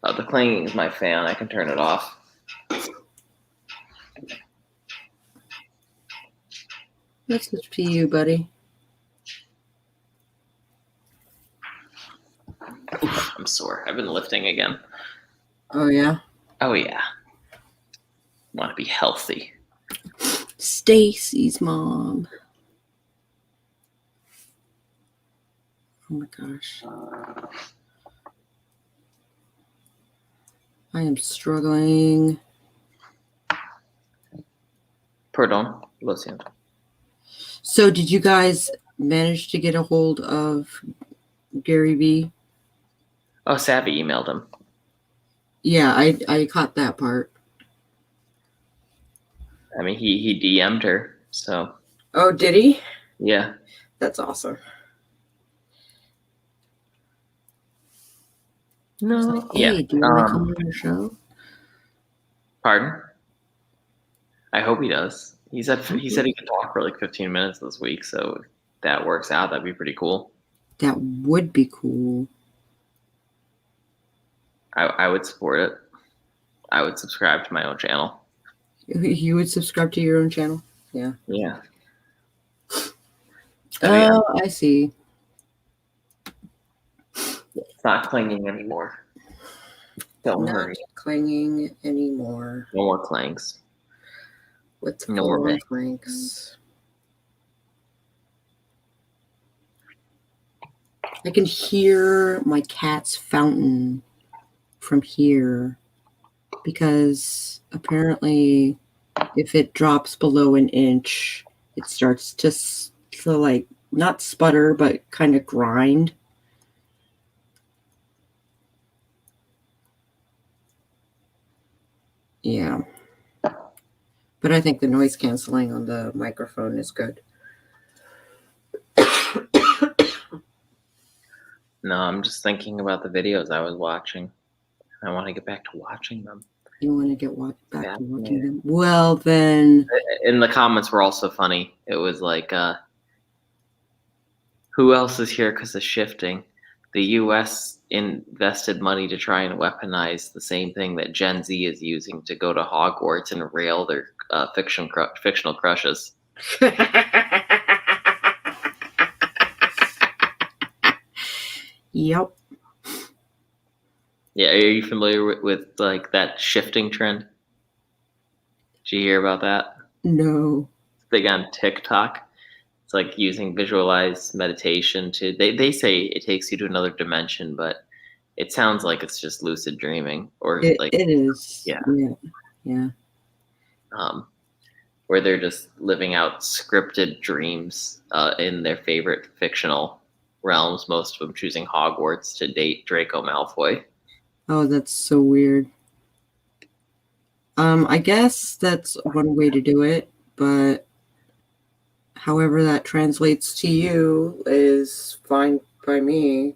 Oh, the clanging is my fan. I can turn it off. That's up to you, buddy. I'm sore. I've been lifting again. Oh, yeah? Oh, yeah. Want to be healthy. Stacy's mom. Oh, my gosh. I am struggling. Pardon, lo siento. So, did you guys manage to get a hold of Gary Vee? Oh, Savvy emailed him. Yeah, I caught that part. I mean, he DM'd her, so Oh, did he? yeah. That's awesome. No. Hey, Yeah. do you want to come on the show? Pardon? I hope he does. He said he could talk for like 15 minutes this week, so if that works out, that'd be pretty cool. That would be cool. I would support it. I would subscribe to my own channel. You would subscribe to your own channel? Yeah. Yeah. Oh, I see. It's not clinging anymore. Don't Not worry. clanging anymore. No more clangs. What's No more bangs. clanks? I can hear my cat's fountain from here because apparently if it drops below an inch, it starts to like not sputter, but kind of grind. Yeah. But I think the noise canceling on the microphone is good. No, I'm just thinking about the videos I was watching. I want to get back to watching them. You want to get back to watching them? Well, then. In the comments were also funny. It was like, who else is here because of shifting? The U.S. invested money to try and weaponize the same thing that Gen Z is using to go to Hogwarts and rail their fictional crushes. Yep. Yeah, are you familiar with like that shifting trend? Did you hear about that? No. It's big on TikTok. It's like using visualized meditation to they say it takes you to another dimension, but it sounds like it's just lucid dreaming or It is. Yeah. Where they're just living out scripted dreams in their favorite fictional realms, most of them choosing Hogwarts to date Draco Malfoy. Oh, that's so weird. I guess that's one way to do it, but however that translates to you is fine by me.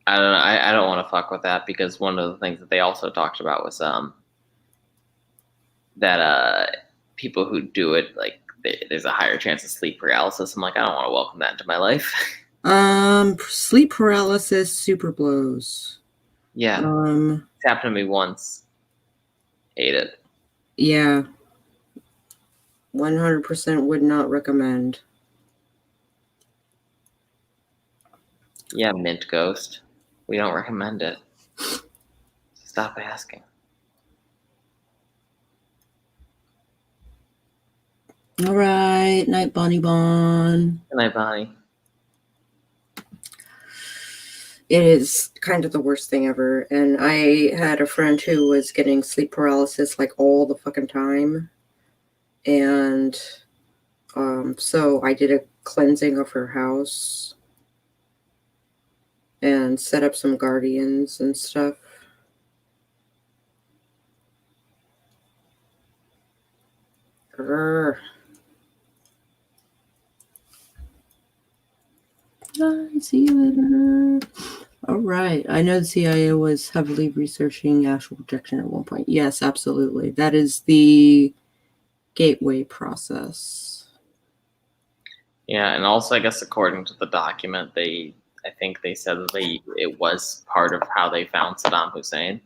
I don't know. I don't want to fuck with that because one of the things that they also talked about was that people who do it, like there's a higher chance of sleep paralysis. I'm like, I don't want to welcome that into my life. Sleep paralysis super blows. Yeah. It's happened to me once. Hate it. Yeah. 100% would not recommend. Yeah, Mint Ghost. We don't recommend it. Stop asking. All right. Night, Bonnie Bon. Good night, Bonnie. It is kind of the worst thing ever. And I had a friend who was getting sleep paralysis like all the fucking time. And so I did a cleansing of her house and set up some guardians and stuff. I see you later. All right. I know the CIA was heavily researching astral projection at one point. Yes, absolutely. That is the gateway process. Yeah, and also I guess according to the document, I think they said that it was part of how they found Saddam Hussein.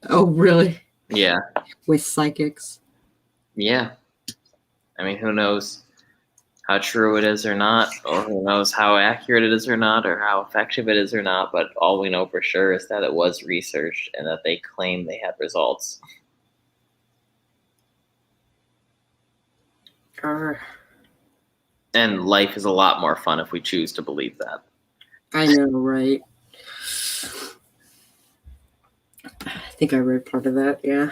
Oh, really? Yeah. With psychics? Yeah. I mean, who knows how true it is or not, or who knows how accurate it is or not, or how effective it is or not, but all we know for sure is that it was researched and that they claim they had results. And life is a lot more fun if we choose to believe that. I know, right? I think I read part of that, yeah.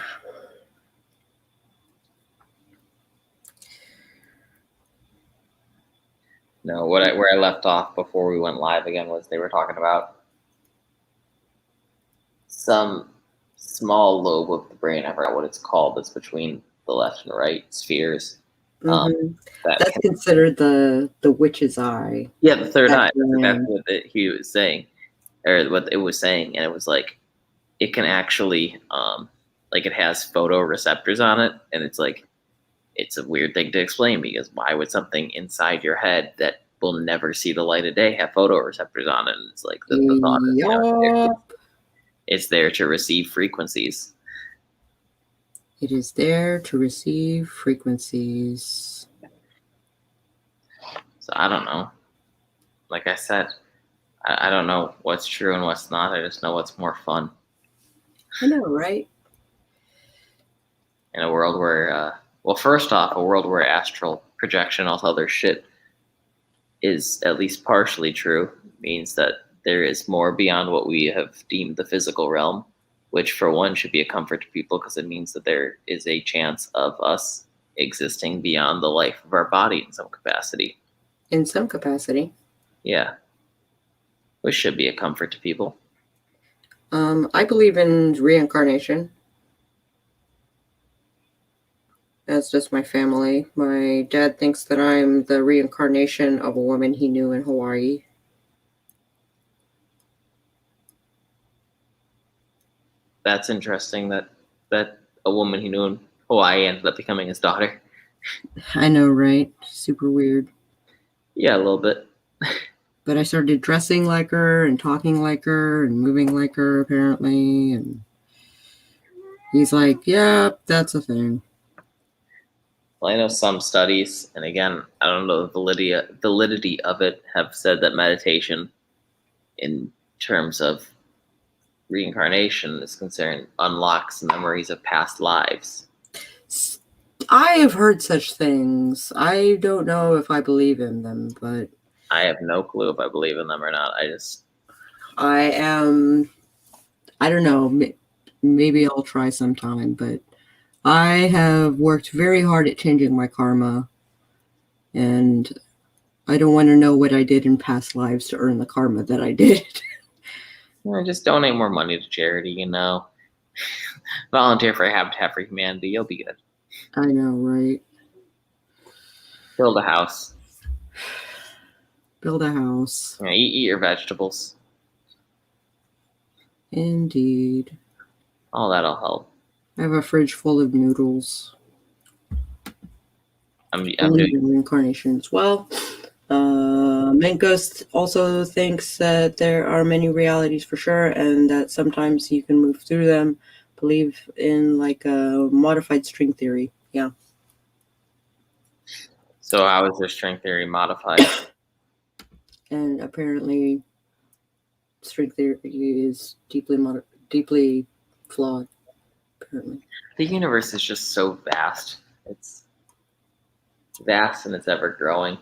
No, where I left off before we went live again was they were talking about some small lobe of the brain. I forgot what it's called. That's between the left and right spheres. Mhm. That That's considered the witch's eye. Yeah, the third eye. At the That's end. what he was saying, or what it was saying, and it was like it can actually, like it has photoreceptors on it, and it's like it's a weird thing to explain because why would something inside your head that will never see the light of day have photoreceptors on it? And it's like the thought is, Yup. it's there to receive frequencies. It is there to receive frequencies. So I don't know. Like I said, I don't know what's true and what's not. I just know what's more fun. I know, right? In a world where, well, first off, a world where astral projection, all other shit, is at least partially true, means that there is more beyond what we have deemed the physical realm, which for one should be a comfort to people because it means that there is a chance of us existing beyond the life of our body in some capacity. In some capacity. Yeah. Which should be a comfort to people. I believe in reincarnation. That's just my family. My dad thinks that I'm the reincarnation of a woman he knew in Hawaii. That's interesting that a woman he knew in Hawaii ended up becoming his daughter. I know, right? Super weird. Yeah, a little bit. But I started dressing like her and talking like her and moving like her, apparently. And he's like, yeah, that's a thing. Well, I know some studies, and again, I don't know the validity of it, have said that meditation, in terms of reincarnation, is concerned, unlocks memories of past lives. I have heard such things. I don't know if I believe in them, but I have no clue if I believe in them or not. I don't know. Maybe I'll try sometime, but I have worked very hard at changing my karma, and I don't want to know what I did in past lives to earn the karma that I did. Just donate more money to charity, Volunteer for Habitat for Humanity. You'll be good. I know, right? Build a house. Build a house. Eat your vegetables. Indeed. All that'll help. I have a fridge full of noodles. I'm doing reincarnation as well. Mint Ghost also thinks that there are many realities for sure, and that sometimes you can move through them. Believe in like a modified string theory. Yeah. So how is this string theory modified? And apparently, string theory is deeply flawed. Apparently, The universe is just so vast. It's vast and it's ever growing.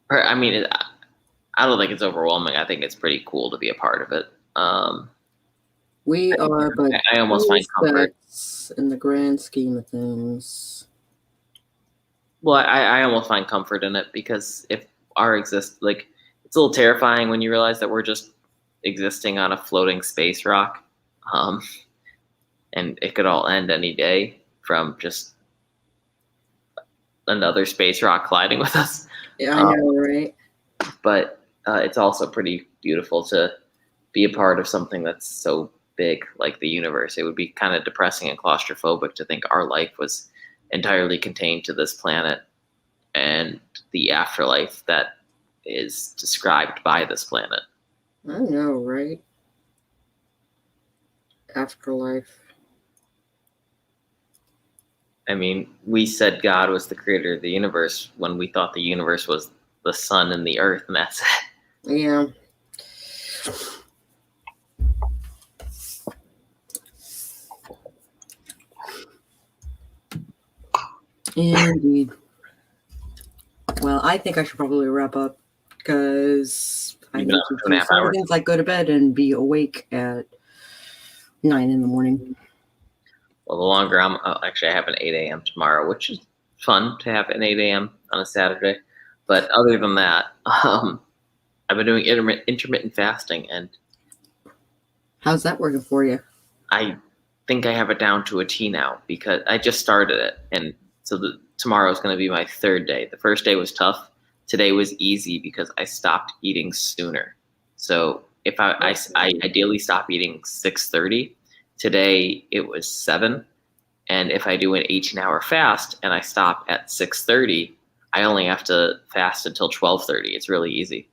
I don't think it's overwhelming. I think it's pretty cool to be a part of it. we are, but I almost find comfort. In the grand scheme of things. Well, I almost find comfort in it because if it's a little terrifying when you realize that we're just existing on a floating space rock, and it could all end any day from just another space rock colliding with us. Yeah, I know, right? But it's also pretty beautiful to be a part of something that's so big like the universe. It would be kind of depressing and claustrophobic to think our life was entirely contained to this planet and the afterlife that is described by this planet. I know, right? Afterlife. I mean, we said God was the creator of the universe when we thought the universe was the sun and the earth, and that's it. Yeah. Indeed. Well, I think I should probably wrap up because I need to do some things like go to bed and be awake at 9 in the morning. Well, the longer actually, I have an 8 a.m. tomorrow, which is fun to have an 8 a.m. on a Saturday. But other than that, I've been doing intermittent fasting, and how's that working for you? I think I have it down to a T now because I just started it, and so tomorrow is going to be my third day. The first day was tough. Today was easy because I stopped eating sooner. So if I ideally stop eating 6:30, today it was 7. And if I do an 18-hour fast and I stop at 6:30, I only have to fast until 12:30. It's really easy.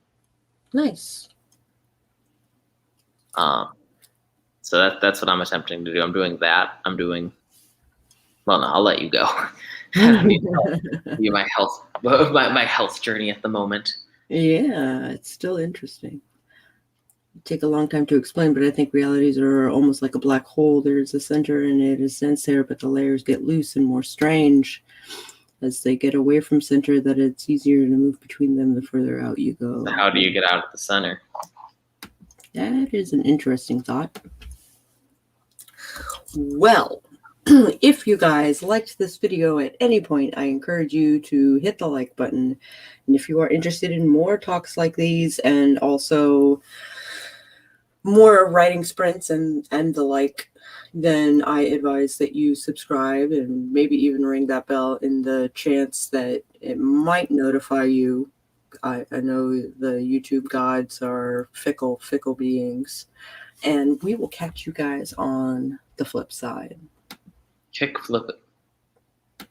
Nice. So that's what I'm attempting to do. I'm doing that. Well, no, I'll let you go. I don't need to tell you my health journey at the moment. Yeah, it's still interesting. It take a long time to explain, but I think realities are almost like a black hole. There's a center and it is dense there, but the layers get loose and more strange as they get away from center, that it's easier to move between them the further out you go. So how do you get out of the center? That is an interesting thought. Well, if you guys liked this video at any point, I encourage you to hit the like button. And if you are interested in more talks like these and also more writing sprints and the like, then I advise that you subscribe and maybe even ring that bell in the chance that it might notify you. I know the YouTube gods are fickle beings. And we will catch you guys on the flip side. Kick flip it.